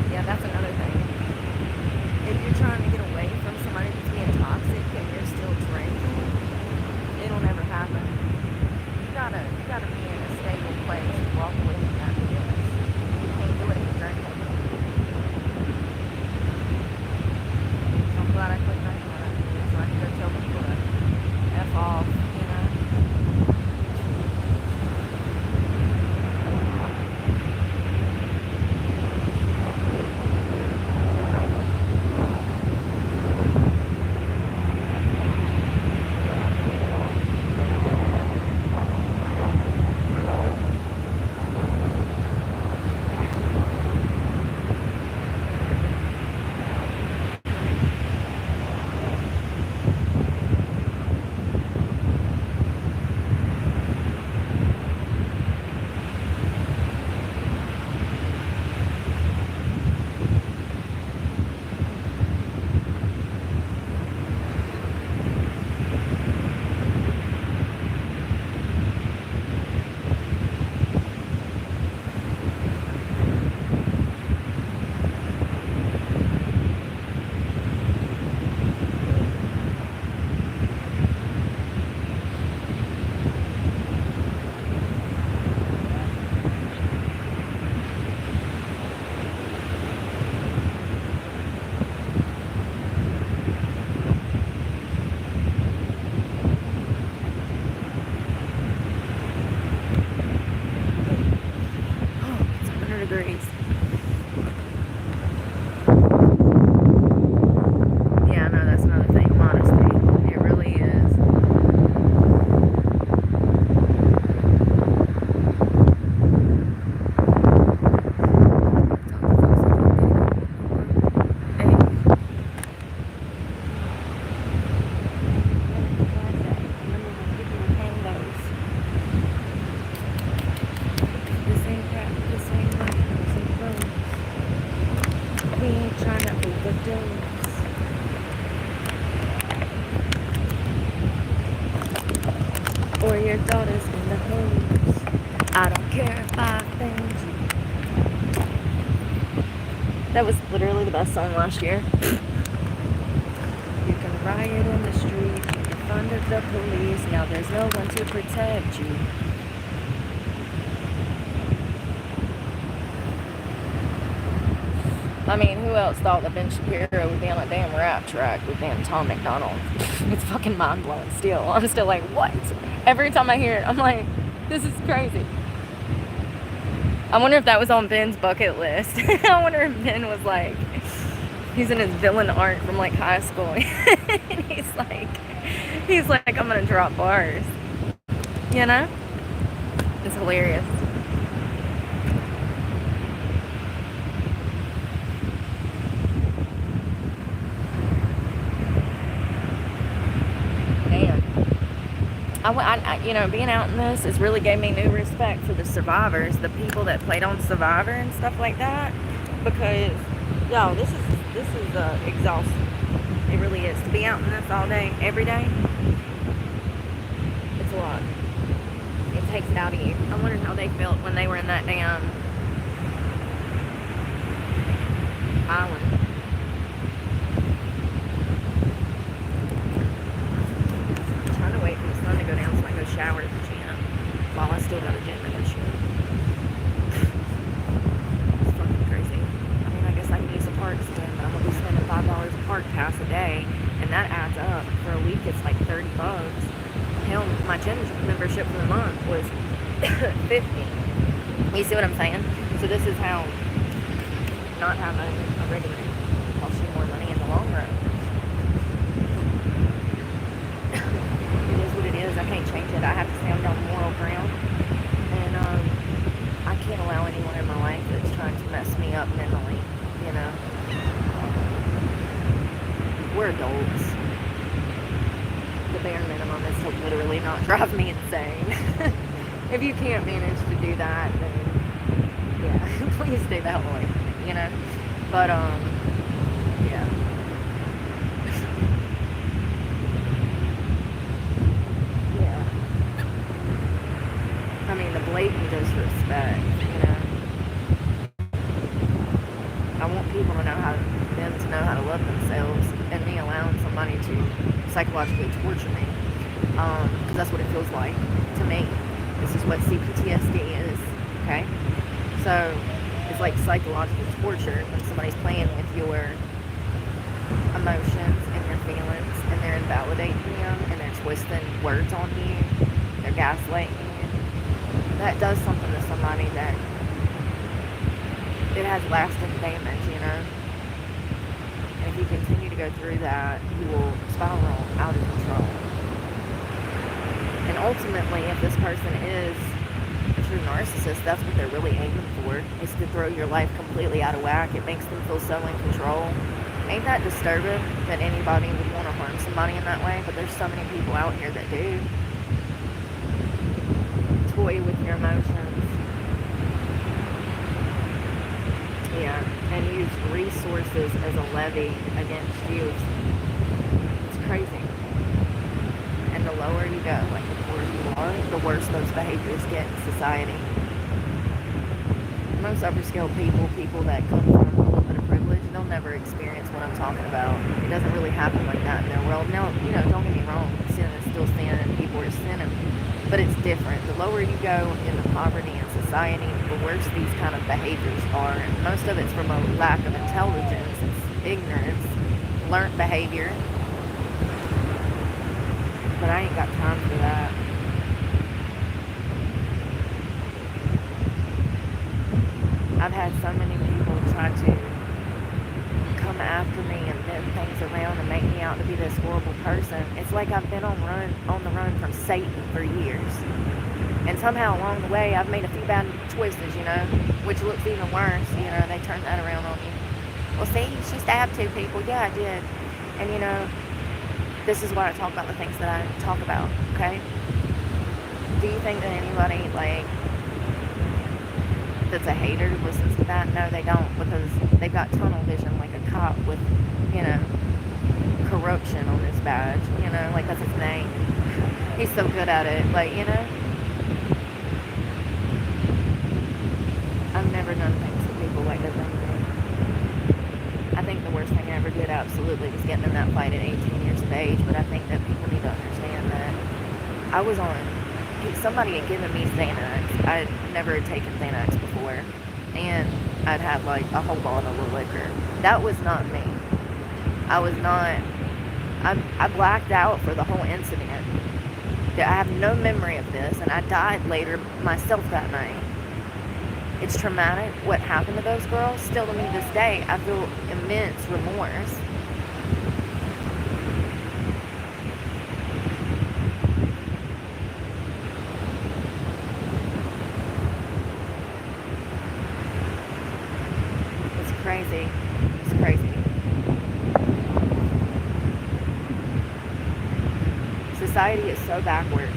yeah, that's another thing. If you're trying to get away from somebody that's being toxic and you're still drinking, it'll never happen. You gotta be in a stable place to walk away from that BS. You can't do it if you're drinking. I'm glad I quit drinking when I did, so I can go tell people to F off, you know. or your daughter's in the hose. I don't care if I offend you. That was literally the best song last year. You can riot in the street, you can thunder the police, now there's no one to protect you. I mean, who else thought that Ben Shapiro would be on a damn rap track with damn Tom McDonald? It's fucking mind-blowing still. I'm still like, what? Every time I hear it, I'm like, this is crazy. I wonder if that was on Ben's bucket list. I wonder if Ben was like, he's in his villain art from like high school. And he's like, I'm gonna drop bars. You know? It's hilarious. Being out in this has really gave me new respect for the survivors, the people that played on Survivor and stuff like that. Because, yo, this is exhausting. It really is. To be out in this all day, every day, it's a lot. It takes it out of you. I wonder how they felt when they were in that damn island. Wait for the sun to go down so I can go shower at the gym while I still got a gym to go shoot. It's fucking crazy. I mean, I guess I can use the parks again, but I'm gonna be spending $5 a park pass a day, and that adds up. For a week, it's like $30. Hell, my gym membership for the month was $50. You see what I'm saying? So this is how not having a regular costs you more money in the long run. I can't change it. I have to stand on moral ground, and I can't allow anyone in my life that's trying to mess me up mentally. You know, we're adults. The bare minimum is to literally not drive me insane. If you can't manage to do that, then yeah, please stay that way. You know, but yeah. I mean, the blatant disrespect, you know. I want people to know them to know how to love themselves, and me allowing somebody to psychologically torture me, because that's what it feels like to me. This is what CPTSD is, okay? So, it's like psychological torture when somebody's playing with your emotions and your feelings, and they're invalidating them, and they're twisting words on you, they're gaslighting you. That does something to somebody that it has lasting damage, you know. And if you continue to go through that, you will spiral out of control. And ultimately, if this person is a true narcissist, that's what they're really aiming for, is to throw your life completely out of whack. It makes them feel so in control. Ain't that disturbing that anybody would want to harm somebody in that way? But there's so many people out here that do. Toy with your emotions. Yeah, and use resources as a levy against you. It's crazy. And the lower you go, like the poorer you are, the worse those behaviors get in society. Most upper scale people that come from a little bit of privilege, they'll never experience what I'm talking about. It doesn't really happen like that in their world. Now, you know, don't get me wrong, sin is still sin and people are sinning. But it's different. The lower you go in the poverty in society, the worse these kind of behaviors are. And most of it's from a lack of intelligence, it's ignorance, learned behavior. But I ain't got time for that. I've had so many people try to come after me and bend things around and make me out to be this horrible person. It's like I've been on the run from Satan for years. And somehow along the way, I've made a few bad choices, you know, which looks even worse. You know, they turn that around on you. Well, see, she stabbed 2 people. Yeah, I did. And, you know, this is why I talk about the things that I talk about, okay? Do you think that anybody, like, that's a hater listens to that? No, they don't, because they've got tunnel vision like a cop with, you know, corruption on his badge, you know, like that's his name. He's so good at it. Like, you know, I've never done things to people like they've done to me. I think the worst thing I ever did absolutely was getting in that fight at 18 years of age, but I think that people need to understand that I was on, somebody had given me Xanax. I never had taken Xanax before, and I'd had like a whole bottle of liquor. That was not me. I was not, I blacked out for the whole incident. I have no memory of this, and I died later myself that night. It's traumatic what happened to those girls. Still to me this day, I feel immense remorse. It's crazy. It's crazy. Society is so backwards.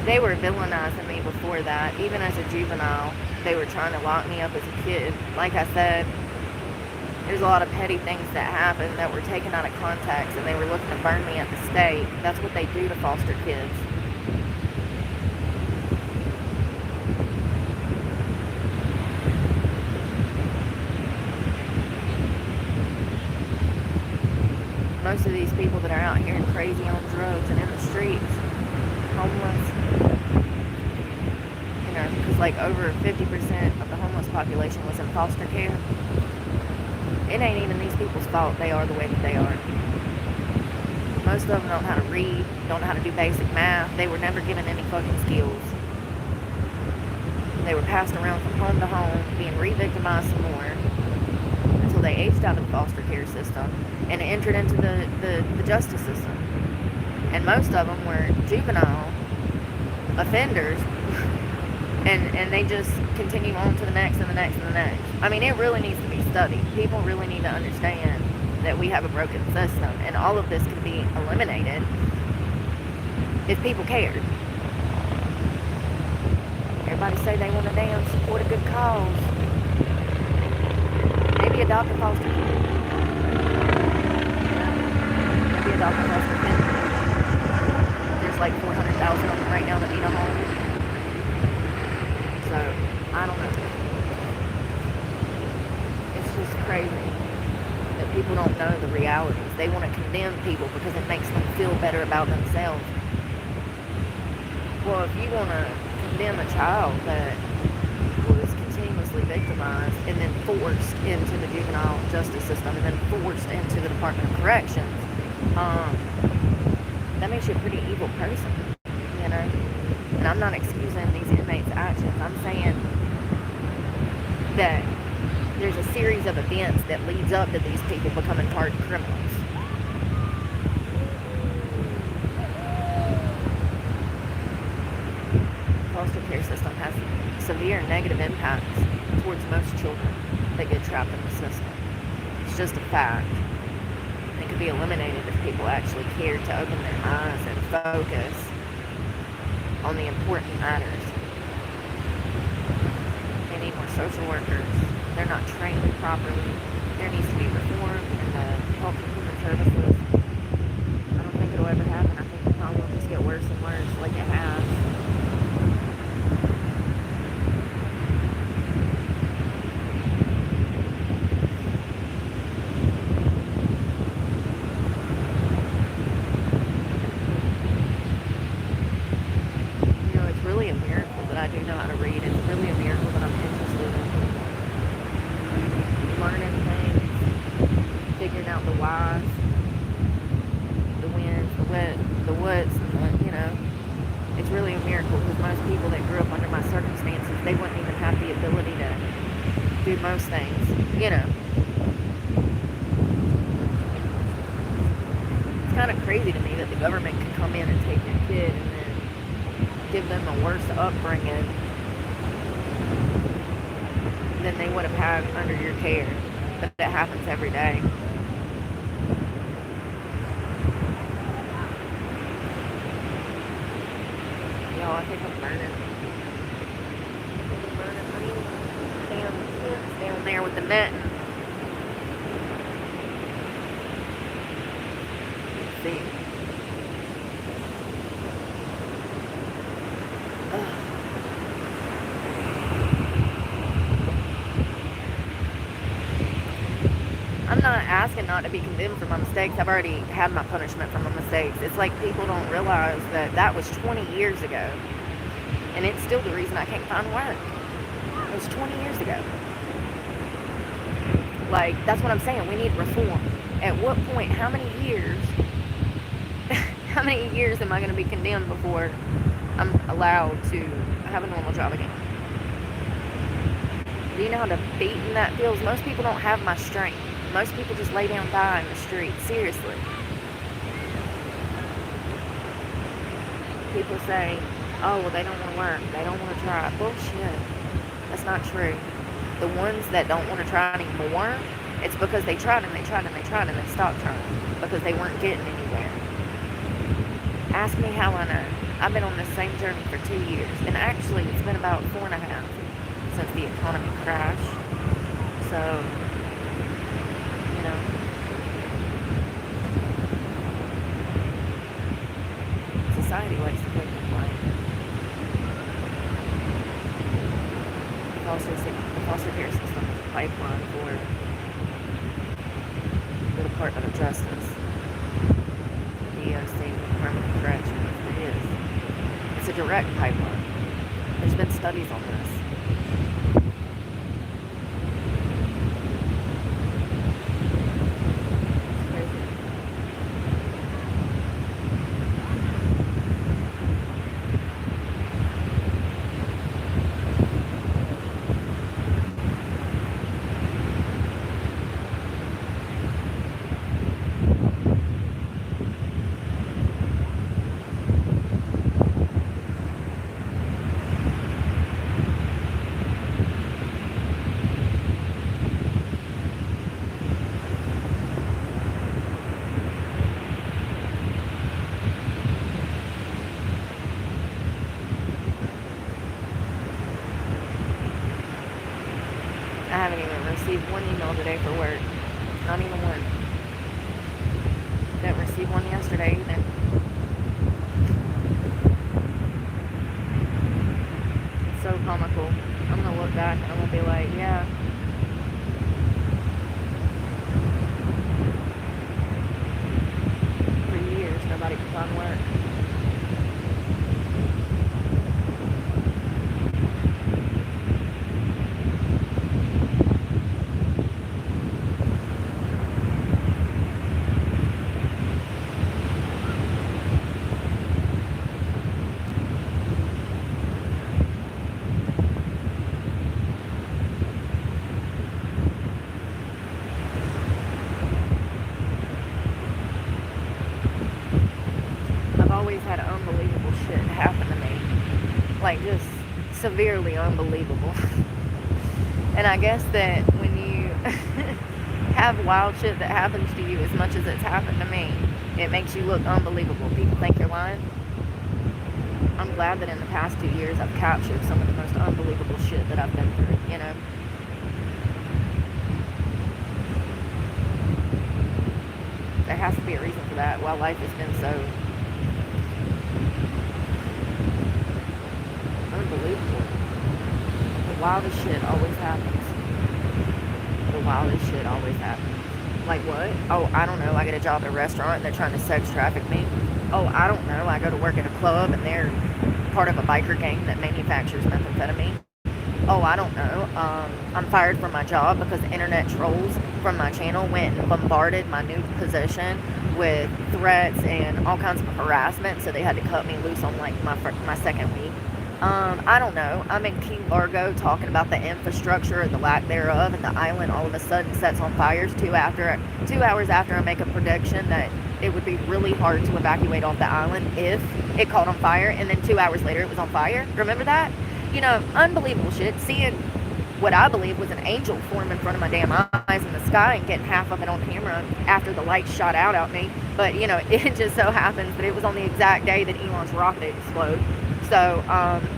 They were villainizing me before that. Even as a juvenile, they were trying to lock me up as a kid. Like I said, there's a lot of petty things that happened that were taken out of context, and they were looking to burn me at the stake. That's what they do to foster kids. Most of these people that are out here crazy on drugs and in the streets, homeless, you know, because like over 50% of the homeless population was in foster care. It ain't even these people's fault they are the way that they are. Most of them don't know how to read, don't know how to do basic math. They were never given any fucking skills. They were passed around from home to home, being re-victimized some more, until they aged out of the foster care system and entered into the justice system. And most of them were juvenile offenders, and they just continue on to the next and the next and the next. I mean, it really needs to be studied. People really need to understand that we have a broken system, and all of this could be eliminated if people cared. Everybody say they want to damn support a good cause. Maybe adopt a foster kid. Maybe adopt a foster kid. There's like 400,000 of them right now that need a home. So, I don't know. It's just crazy that people don't know the realities. They want to condemn people because it makes them feel better about themselves. Well, if you want to condemn a child that was continuously victimized and then forced into the juvenile justice system and then forced into the Department of Corrections, that makes you a pretty evil person, you know? And I'm not excusing these inmates' actions. I'm saying that there's a series of events that leads up to these people becoming hardened criminals. Foster care system has severe negative impacts towards most children that get trapped in the system. It's just a fact. It could be eliminated if people actually cared to open their eyes and focus on the important matters. They need more social workers. They're not trained properly. There needs to be reform in the health and human services. I don't think it'll ever happen. I think the problem will just get worse and worse like it has. I do know how to read. It's really a miracle that I'm interested in learning things, figuring out the whys, the wins, the whats, and you know, it's really a miracle because most people that grew up under my circumstances, they wouldn't even have the ability to do most things, you know. It's kind of crazy to me that the government can come in and take your kid and then give them a worse upbringing than they would have had under your care. But it happens every day. Yo, I think I'm burning. Damn, down there with the net. see. Ugh. I'm not asking not to be condemned for my mistakes. I've already had my punishment for my mistakes. It's like people don't realize that that was 20 years ago. And it's still the reason I can't find work. It was 20 years ago. Like, that's what I'm saying. We need reform. At what point, how many years am I going to be condemned before I'm allowed to have a normal job again? Do you know how defeating that feels? Most people don't have my strength. Most people just lay down and die in the street. Seriously. People say, oh, well, they don't want to work. They don't want to try. Bullshit. That's not true. The ones that don't want to try anymore, it's because they tried and they tried and they tried and they stopped trying because they weren't getting anywhere. Ask me how I know. I've been on this same journey for 2 years. And actually, it's been about 4.5 since the economy crashed. So, you know, society likes to take the blame. The foster care system is a pipeline for the Department of Justice, the DOC, the Department of Corrections. It is. It's a direct pipeline. There's been studies on this. I haven't even received one email today for work. Not even one. Didn't receive one yesterday either. It's so comical. I'm gonna look back and I'm gonna be like, yeah. For years, nobody could find work. I've always had unbelievable shit happen to me. Like, just severely unbelievable. And I guess that when you have wild shit that happens to you as much as it's happened to me, it makes you look unbelievable. People think you're lying. I'm glad that in the past 2 years I've captured some of the most unbelievable shit that I've been through, you know. There has to be a reason for that. Why life has been so unbelievable. The wildest shit always happens. The wildest shit always happens. Like what? Oh, I don't know. I get a job at a restaurant and they're trying to sex traffic me. Oh, I don't know. I go to work at a club and they're part of a biker gang that manufactures methamphetamine. Oh, I don't know. I'm fired from my job because internet trolls from my channel went and bombarded my new position with threats and all kinds of harassment, so they had to cut me loose on like my second week. I don't know. I'm in Key Largo talking about the infrastructure or the lack thereof, and the island all of a sudden sets on fires 2 hours after I make a prediction that it would be really hard to evacuate off the island if it caught on fire, and then 2 hours later it was on fire. Remember that? You know, unbelievable shit. Seeing what I believe was an angel form in front of my damn eyes in the sky and getting half of it on camera after the lights shot out at me. But, you know, it just so happens that it was on the exact day that Elon's rocket exploded. So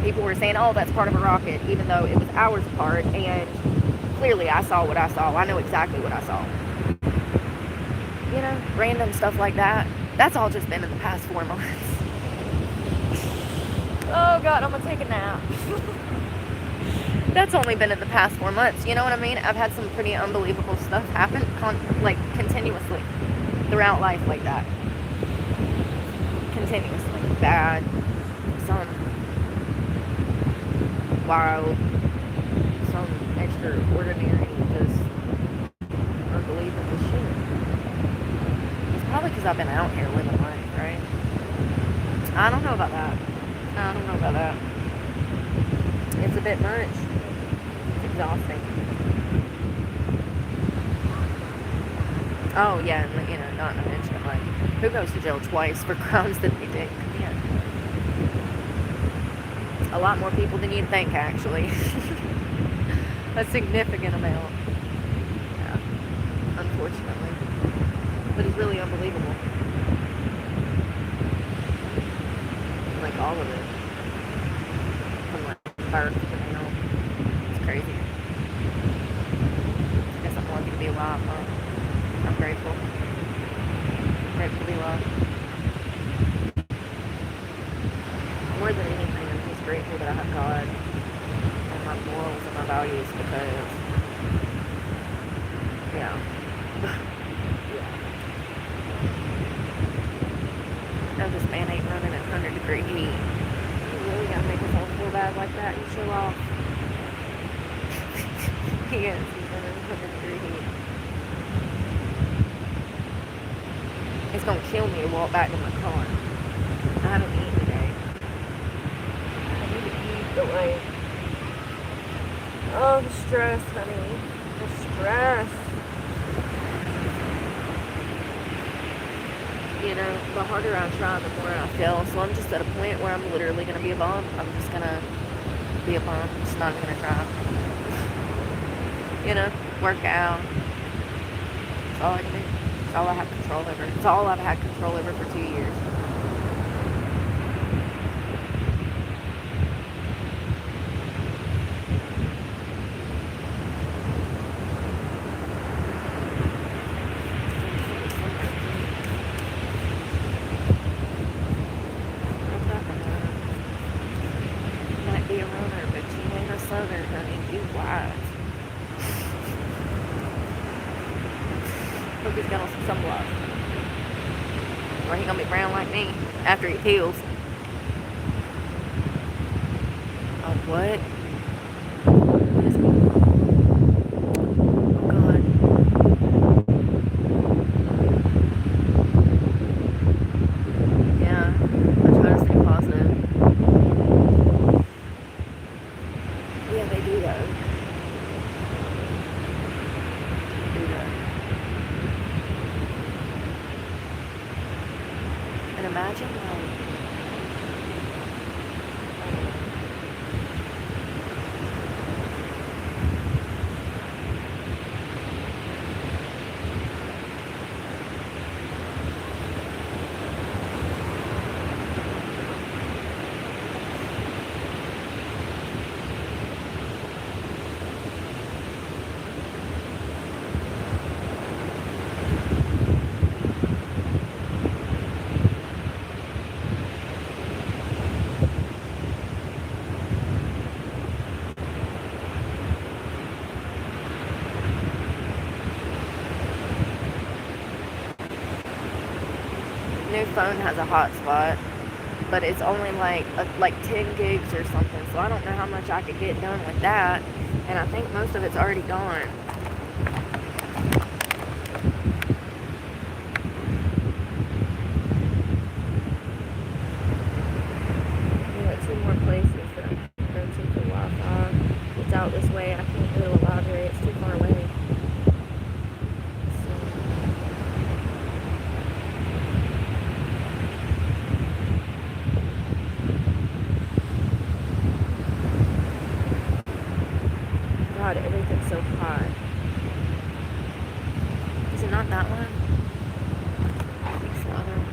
people were saying, oh, that's part of a rocket, even though it was hours apart. And clearly I saw what I saw. I know exactly what I saw. you know, random stuff like that. That's all just been in the past 4 months. Oh God, I'm gonna take a nap. That's only been in the past 4 months. You know what I mean? I've had some pretty unbelievable stuff happen, like continuously throughout life, like that. Continuously, bad, some wild, some extraordinary, just unbelievable shit. It's probably because I've been out here living life, right? I don't know about that. I don't know about that. It's a bit much. It's exhausting. Oh yeah, and you know, not to mention, like, who goes to jail twice for crimes that they didn't commit? A lot more people than you'd think, actually. A significant amount. Yeah, unfortunately. But it's really unbelievable. Like, all of it. From like birth to now. It's crazy. I guess I'm lucky to be alive, huh? I'm grateful. Grateful to be alive. More than anything, I'm just grateful that I have God and my morals and my values because, yeah. No, this man ain't running at 100-degree heat. You really gotta make yourself feel bad like that and chill off. He is. He's running at 100-degree heat. It's gonna kill me to walk back to my car. I haven't eaten today. I need to eat, but like, oh, the stress, honey. The stress. You know, the harder I try, the more I fail. So I'm just at a point where I'm literally gonna be a bum. I'm just gonna be a bum. I'm just not gonna try. You know, work out. That's all I can do. It's all I have control over. It's all I've had control over for 2 years. Might be a runner, but you ain't a southern, honey. You white. Hope he's got on some sunblock. Or he gonna be brown like me after he peels. Oh, what? What is going on? Oh, God. Yeah. I try to stay positive. Yeah, they do, though. They do, though. And imagine, like, new phone has a hotspot, but it's only like 10 gigs or something, so I don't know how much I could get done with that, and I think most of it's already gone. We got 2 more places that I'm going to for Wi-Fi. It's out this way. I can't go to a library. It's too far away. God, everything's so hot. Is it not that one? It's the other one.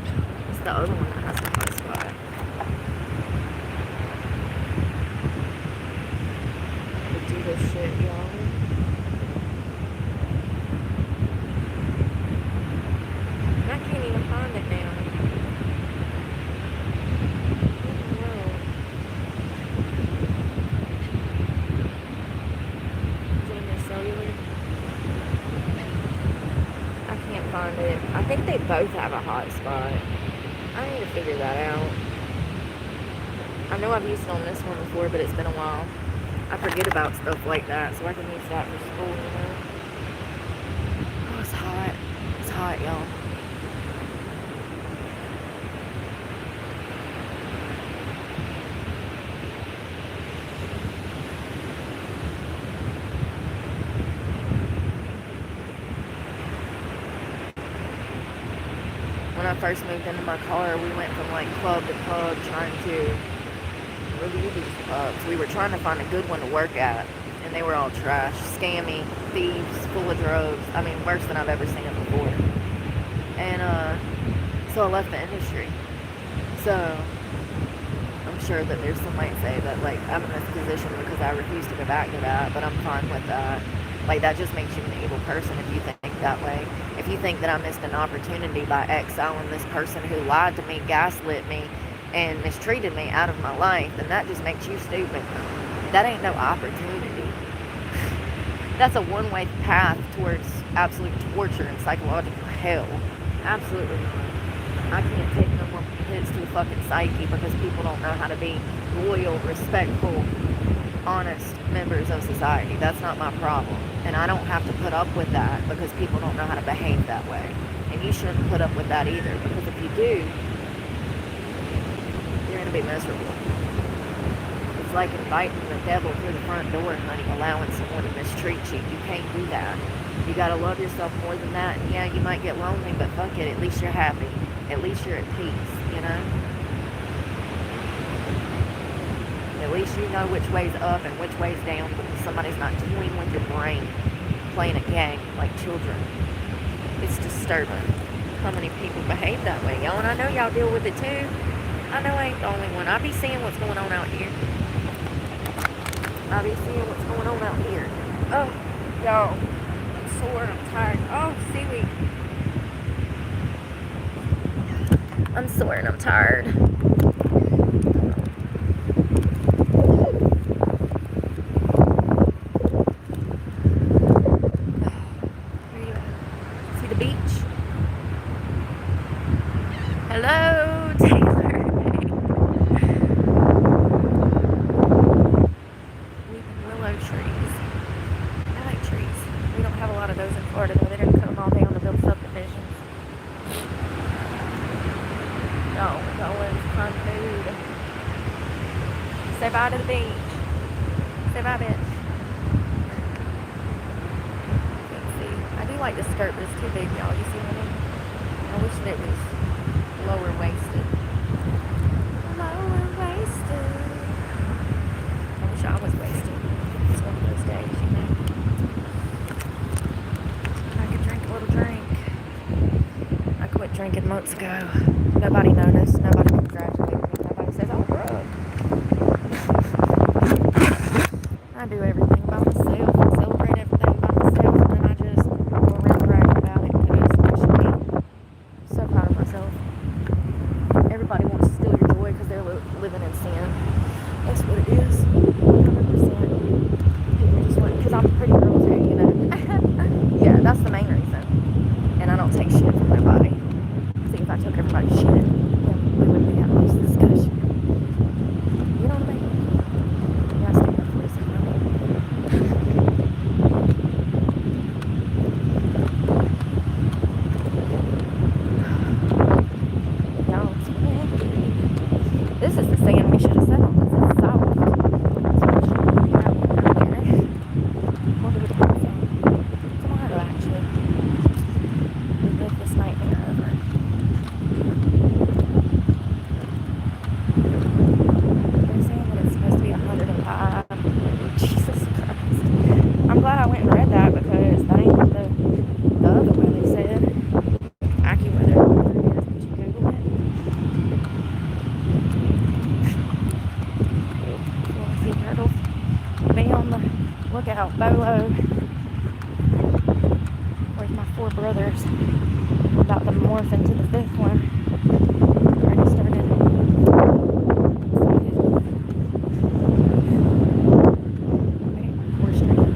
It's the other one that has the hot spot. We do this shit, y'all. both have a hot spot. I need to figure that out. I know I've used it on this one before, but it's been a while. I forget about stuff like that, so I can use that for school, you know. Oh, it's hot. It's hot, y'all. When I first moved into my car, we went from like club to club trying to review these pubs. We were trying to find a good one to work at, and they were all trash, scammy, thieves, full of drugs. I mean, worse than I've ever seen it before. And so I left the industry. So I'm sure that there's some might say that like I'm in this position because I refuse to go back to that, but I'm fine with that. Like, that just makes you an evil person if you think that way. If you think that I missed an opportunity by exiling this person who lied to me, gaslit me, and mistreated me out of my life, then that just makes you stupid. That ain't no opportunity. That's a one-way path towards absolute torture and psychological hell. Absolutely not. I can't take no more hits to the fucking psyche because people don't know how to be loyal, respectful, honest members of society. That's not my problem. And I don't have to put up with that because people don't know how to behave that way. And you shouldn't put up with that either, because if you do, you're going to be miserable. It's like inviting the devil through the front door, honey, allowing someone to mistreat you. You can't do that. You got to love yourself more than that. And yeah, you might get lonely, but fuck it, at least you're happy. At least you're at peace, you know? At least you know which way's up and which way's down because somebody's not toying with your brain, playing a game like children. It's disturbing how many people behave that way, y'all. And I know y'all deal with it too. I know I ain't the only one. I be seeing what's going on out here. I be seeing what's going on out here. Oh, y'all. I'm sore. I'm tired. Oh, seaweed. I'm sore and I'm tired. Hello, Taylor. Weeping willow trees. I like trees. We don't have a lot of those in Florida, though. They didn't cut them all down to build subdivisions. No, we're going to find food. Say bye to the beach. Say bye, bitch. Let's see. I do like this skirt, but it's too big, y'all. You see what I mean? I wish that it was lower waisted. Lower waisted. I wish I was wasted. It's one of those days, you know. I could drink a little drink. I quit drinking months ago. Nobody noticed. Nobody congratulated me. Nobody says, oh, bro. I do everything by myself. I celebrate everything by myself. And then I just go around bragging about it because I should be so proud of myself. Everybody wants to steal your joy because they're living in sin. That's what it is. 100%. People just want, because I'm a pretty girl too, you know. Yeah, that's the main reason. And I don't take shit from nobody. See, if I took everybody's shit, then we wouldn't be having this discussion. You know what I mean? You gotta stand up for yourself, you know? Y'all, it's windy. This is the sand we should have set on because it's soft. So I should have one down here. What do we do with sand? Tomorrow, actually. We live this nightmare over. They're saying that it's supposed to be 105. Jesus Christ. I'm glad I went and read that because that ain't what the other weather said. AccuWeather, whatever it is. Did you Google it? You want to see turtles? Be on the lookout. Bolo. Where's my 4 brothers? I'm about to morph into the 5th one. Already started. Okay, 4 straight up.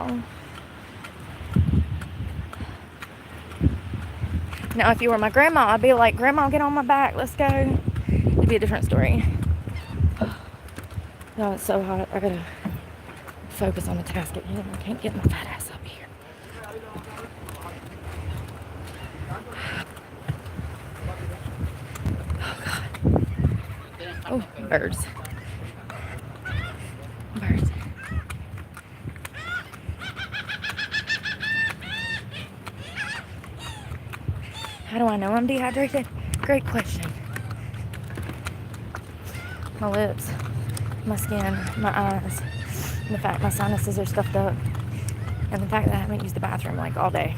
y'all. Now, if you were my grandma, I'd be like, Grandma, get on my back. Let's go. It'd be a different story. No, it's so hot. I gotta focus on the task at hand. I can't get my fat ass up here. Oh, God. Oh, birds. Birds. How do I know I'm dehydrated? Great question. My lips, my skin, my eyes, and the fact my sinuses are stuffed up, and the fact that I haven't used the bathroom like all day.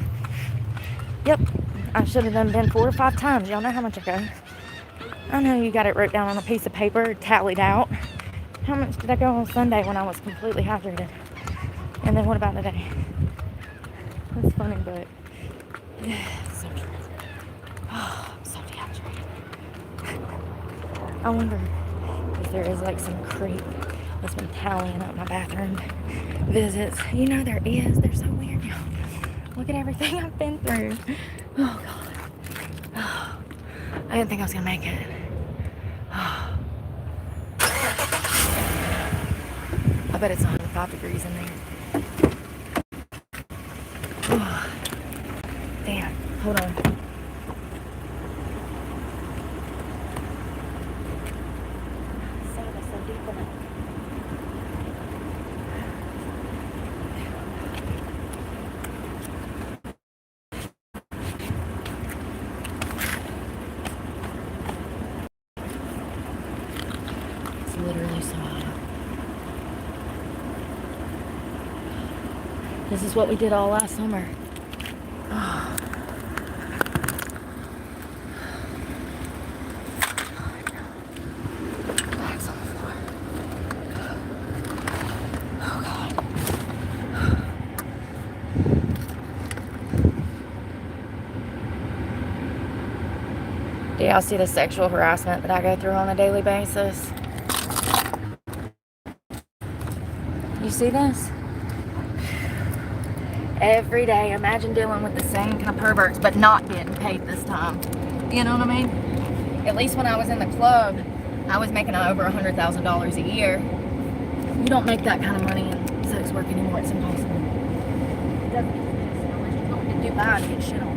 Yep, I should have done been 4 or 5 times. Y'all know how much I go. I know you got it wrote down on a piece of paper, tallied out. How much did I go on Sunday when I was completely hydrated? And then what about today? That's funny, but so true. Oh, I'm so dehydrated. I wonder if there is like some creep that's been tallying up my bathroom visits. You know there is. They're so weird, y'all. Look at everything I've been through. Oh, God. Oh, I didn't think I was going to make it. Oh. I bet it's 105 degrees in there. Oh. Damn. Hold on. Literally so hot. This is what we did all last summer. Oh. Bags on the floor. Oh, God. Do y'all see the sexual harassment that I go through on a daily basis? You see this? Every day. Imagine dealing with the same kind of perverts, but not getting paid this time. You know what I mean? At least when I was in the club, I was making over $100,000 a year. You don't make that kind of money in sex work anymore. It's impossible. It doesn't exist unless you're going to Dubai to get shit on.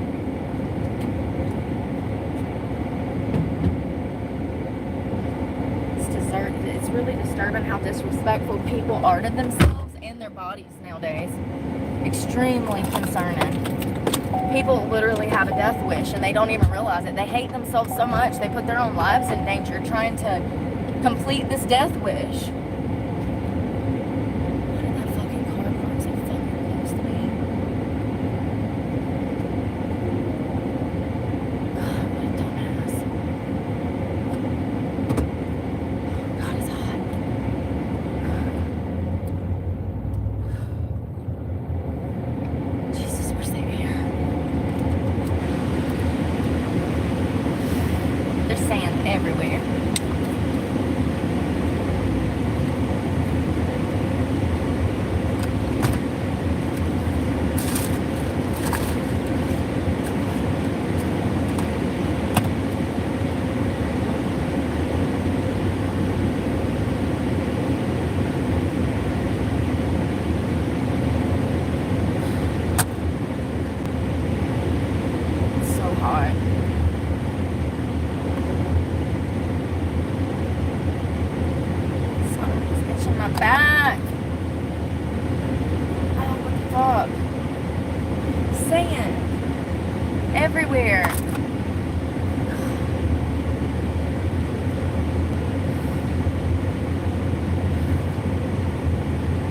It's really disturbing how disrespectful people are to themselves and their bodies nowadays. Extremely concerning. People literally have a death wish and they don't even realize it. They hate themselves so much they put their own lives in danger trying to complete this death wish. Why did that fucking car park so fucking close to me? What a dumbass. God, it's hot. Jesus, where's the air? There's sand everywhere. It's so hot. It's itching my back. Oh, what the fuck? Sand everywhere.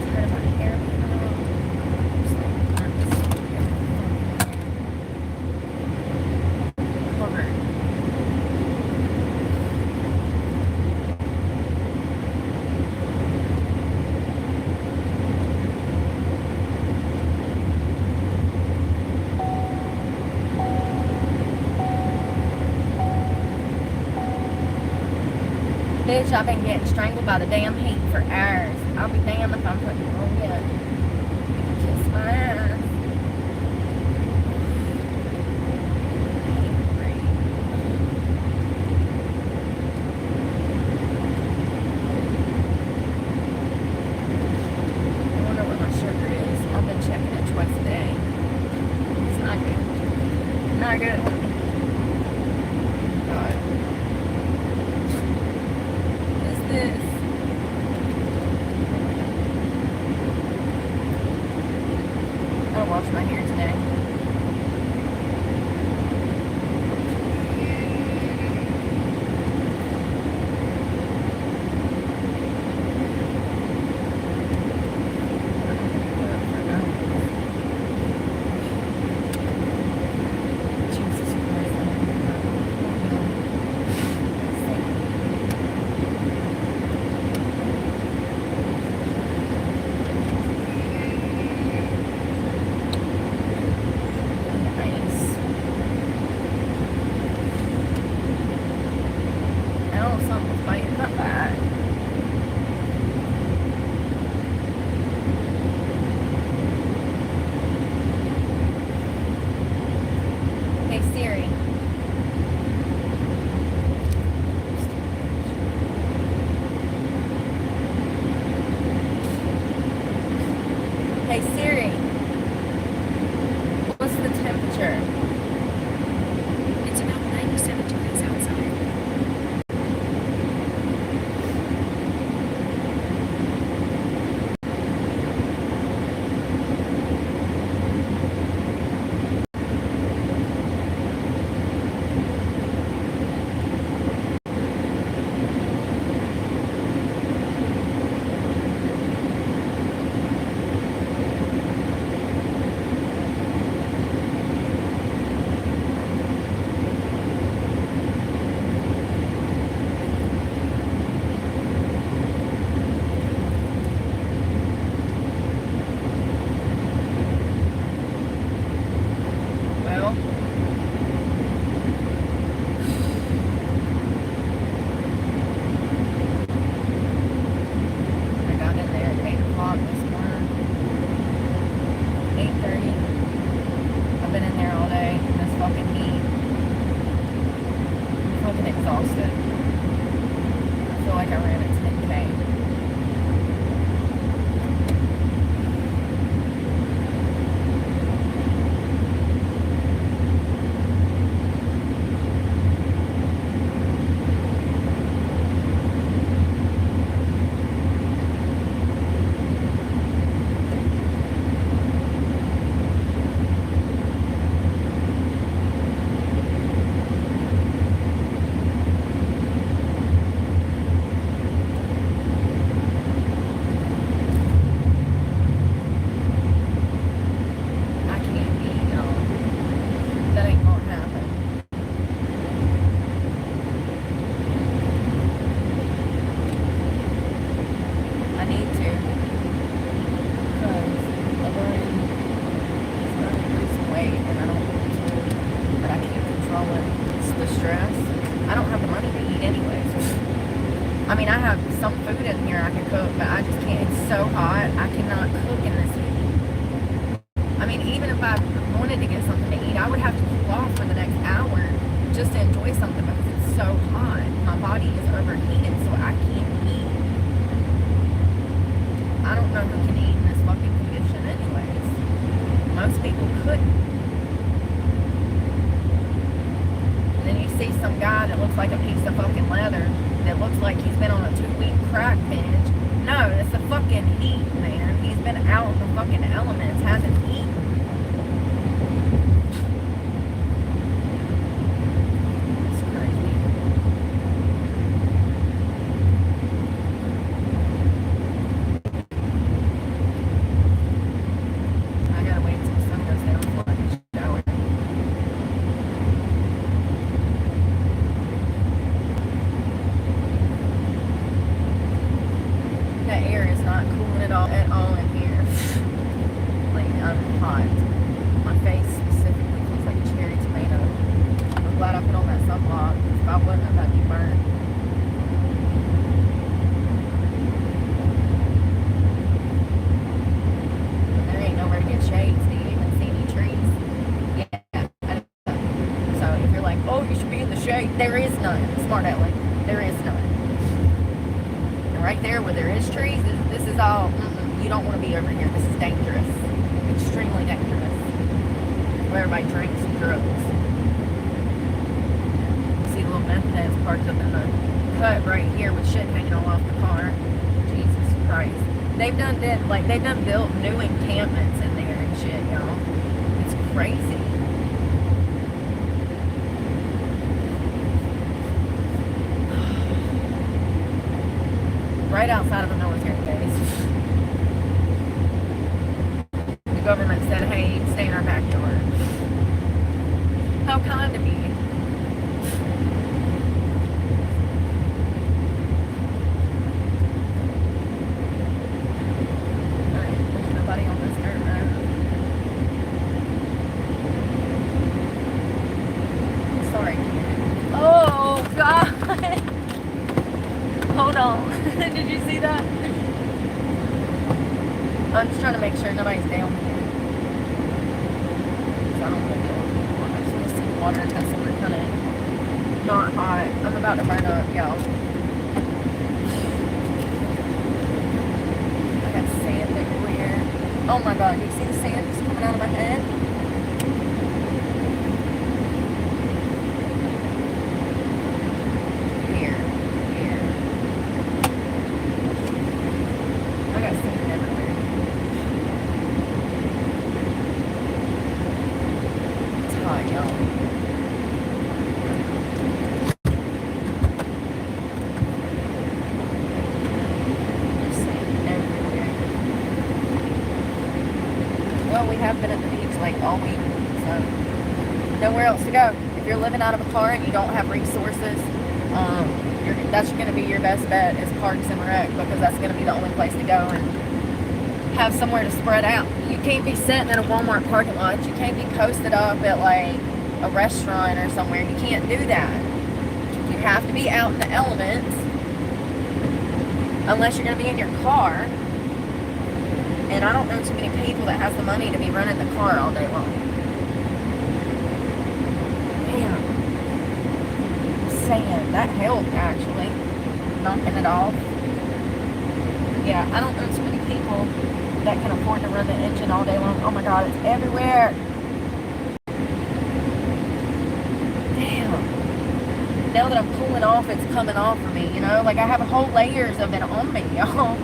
Tired of my hair being covered. Bitch, I've been getting strangled by the damn heat for hours. I'll be damned if I'm putting it on yet. Kiss my ass. I wonder what my sugar is. I've been checking it twice a day. It's not good. Not good. God. What is this? I'll wash my hair today. Jesus Christ. Nice. Oh, something's biting my back. Hey Siri. Hey Siri. What's the temperature? It's about 97 degrees outside. Well, I got in there at 8 o'clock this morning. 8:30. I've been in there all day in this fucking heat. I'm fucking exhausted. I feel like I ran at 10K. I can't eat, y'all. That ain't gonna happen. I need to. Because I've already started losing weight and I don't want to. But I can't control it. It's the stress. I don't have the money to eat anyways. I mean, I have some food in here I can cook, but I just can't. It's so hot. I cannot cook in this heat. I mean, even if I wanted to get something to eat, I would have to cool off for the next hour just to enjoy something because it's so hot. My body is overheated, so I can't eat. I don't know who can eat in this fucking condition anyways. Most people couldn't. And then you see some guy that looks like a piece of fucking leather that looks like he's been on a 2-week crack binge. No, it's the fucking heat, man. He's been out in the fucking elements, hasn't eaten. It's crazy. I gotta wait till the sun goes down before I can shower. The air is not cool at all in here. Like, I'm hot. There is none, Smart Aleck. There is none. And right there where there is trees, this is all, you don't want to be over here. This is dangerous. Extremely dangerous. Where everybody drinks and drugs. See the little meth heads parked up in the cut right here with shit hanging all off the car. Jesus Christ. They've done built new encampments in there and shit, y'all. It's crazy. Right outside of a military base. The government said, hey, you can stay in our backyard. How kind of you. Alright, there's nobody on this dirt road. Sorry. Oh, God. Hold on. Did you see that? I'm just trying to make sure nobody's down here. So I don't want to go. I just want to see water because we're kind of not hot. I'm about to burn up, y'all. I got sand everywhere. Oh my God, you see the sand just coming out of my head? We have been at the beach like all week, so nowhere else to go. If you're living out of a car and you don't have resources, that's going to be your best bet is Parks and Rec, because that's going to be the only place to go and have somewhere to spread out. You can't be sitting in a Walmart parking lot. You can't be coasted up at like a restaurant or somewhere. You can't do that. You have to be out in the elements, unless you're going to be in your car. And I don't know too many people that has the money to be running the car all day long. Damn. Sand. That helped, actually. Knocking it off. Yeah, I don't know too many people that can afford to run the engine all day long. Oh my God, it's everywhere. Damn. Now that I'm pulling off, it's coming off for me, you know? Like, I have whole layers of it on me, y'all.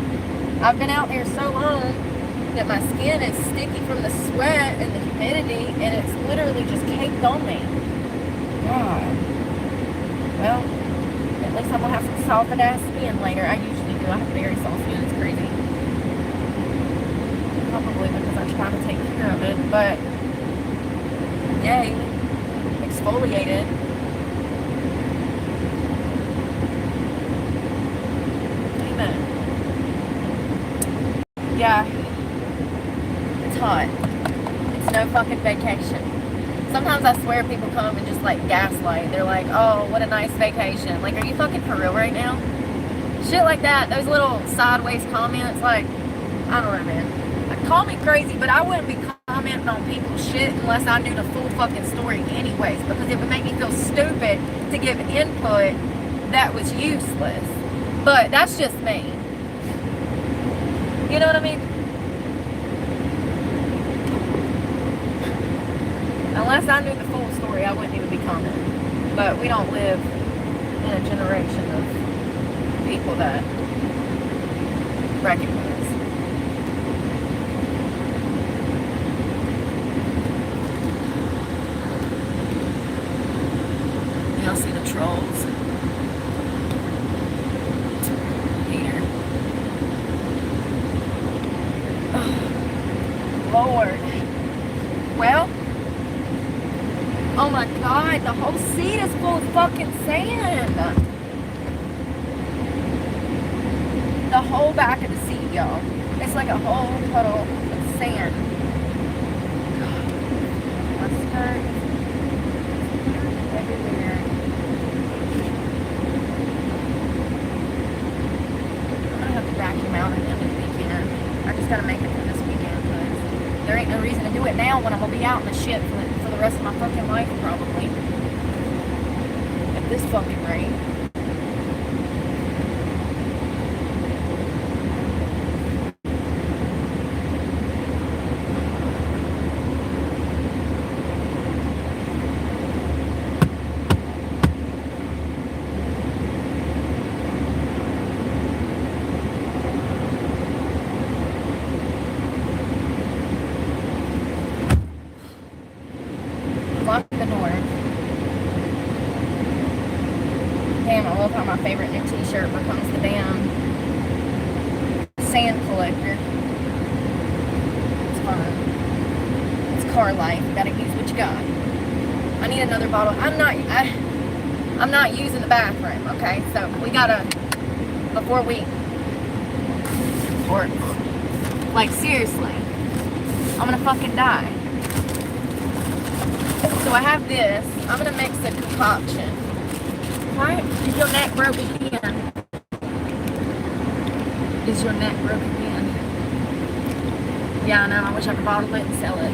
I've been out there so long that my skin is sticky from the sweat and the humidity, and it's literally just caked on me. God. Well, at least I'm gonna have some salted ass skin later. I usually do. I have very soft skin. It's crazy. Probably because I'm trying to take care of it, but yay, exfoliated. Amen. Yeah. Hot. It's no fucking vacation. Sometimes I swear people come and just like gaslight. They're like, oh, what a nice vacation. Like, are you fucking for real right now? Shit like that. Those little sideways comments, like, I don't know, man. Call me crazy, but I wouldn't be commenting on people's shit unless I knew the full fucking story anyways, because it would make me feel stupid to give input that was useless. But that's just me. You know what I mean? Unless I knew the full story, I wouldn't even be commenting. But we don't live in a generation of people that recognize. Y'all see the trolls? Peter. Oh, Lord. Well, oh my God, the whole seat is full of fucking sand. The whole back of the seat, y'all. It's like a whole puddle of sand. My skirt everywhere. I'm gonna have to vacuum out at the end of the weekend. I just gotta make it through this weekend, because there ain't no reason to do it now when I'm gonna be out in the shit for the rest of my fucking life, probably. If at this fucking rate. Lock the door. Damn, I love how my favorite new t-shirt becomes the damn sand collector. It's fun. It's car life. You gotta use what you got. I need another bottle. I'm not using the bathroom, okay? So we gotta, before we, or, like seriously, I'm gonna fucking die. So I have this. I'm gonna mix a concoction. Why is your neck broke again? Is your neck broke again? Yeah, I know. I wish I could bottle it and sell it.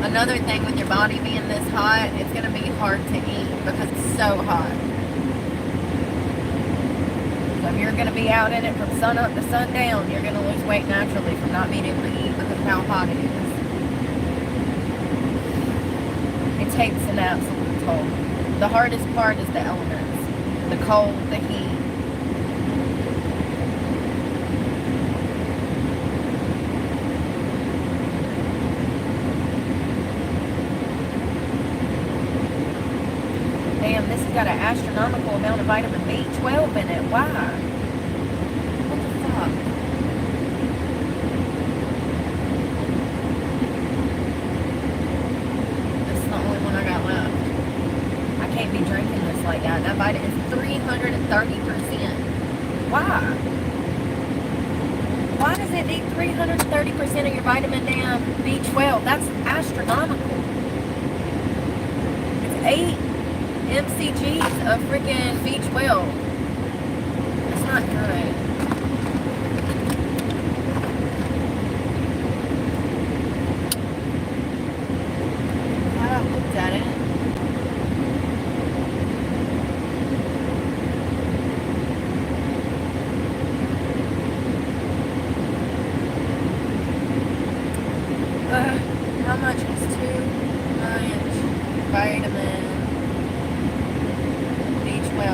Another thing with your body being this hot, it's going to be hard to eat because it's so hot. So if you're going to be out in it from sun up to sundown, you're going to lose weight naturally from not being able to eat because of how hot it is. It takes an absolute toll. The hardest part is the elements. The cold, the heat. Damn, this has got an astronomical amount of vitamin B12 in it. Why? What the fuck? This is the only one I got left. I can't be drinking this like that. That vitamin is 330%. Why? Why does it need 330% of your vitamin damn B12? That's astronomical. It's 8 mcg's of freaking B12. It's not good. I looked at it. How much is too much vitamin B12?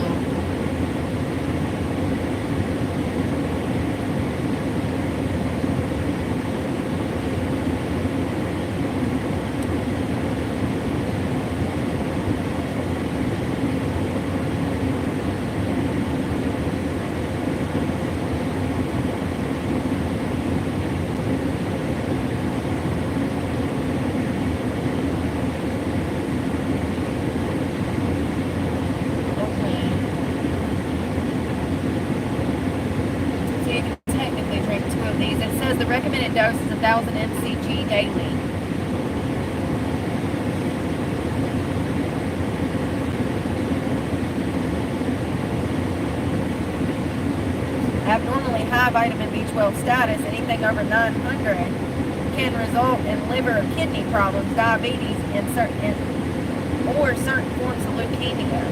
The recommended dose is 1,000 mcg daily. Abnormally high vitamin B12 status, anything over 900, can result in liver or kidney problems, diabetes, or certain forms of leukemia.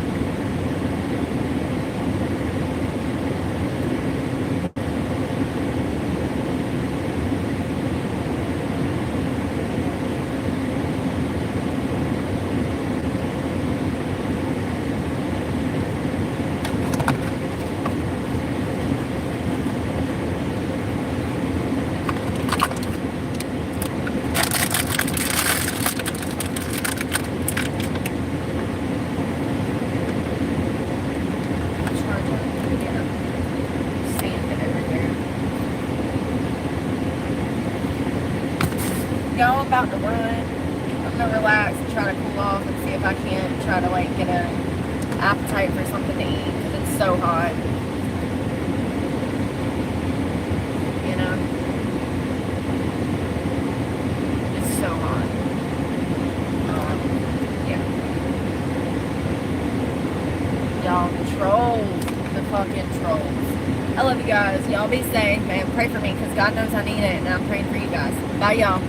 and try to like get an appetite for something to eat because it's so hot. You know, it's so hot. Yeah. Y'all, the trolls, the fucking trolls. I love you guys. Y'all be safe and pray for me because God knows I need it, and I'm praying for you guys. Bye, y'all.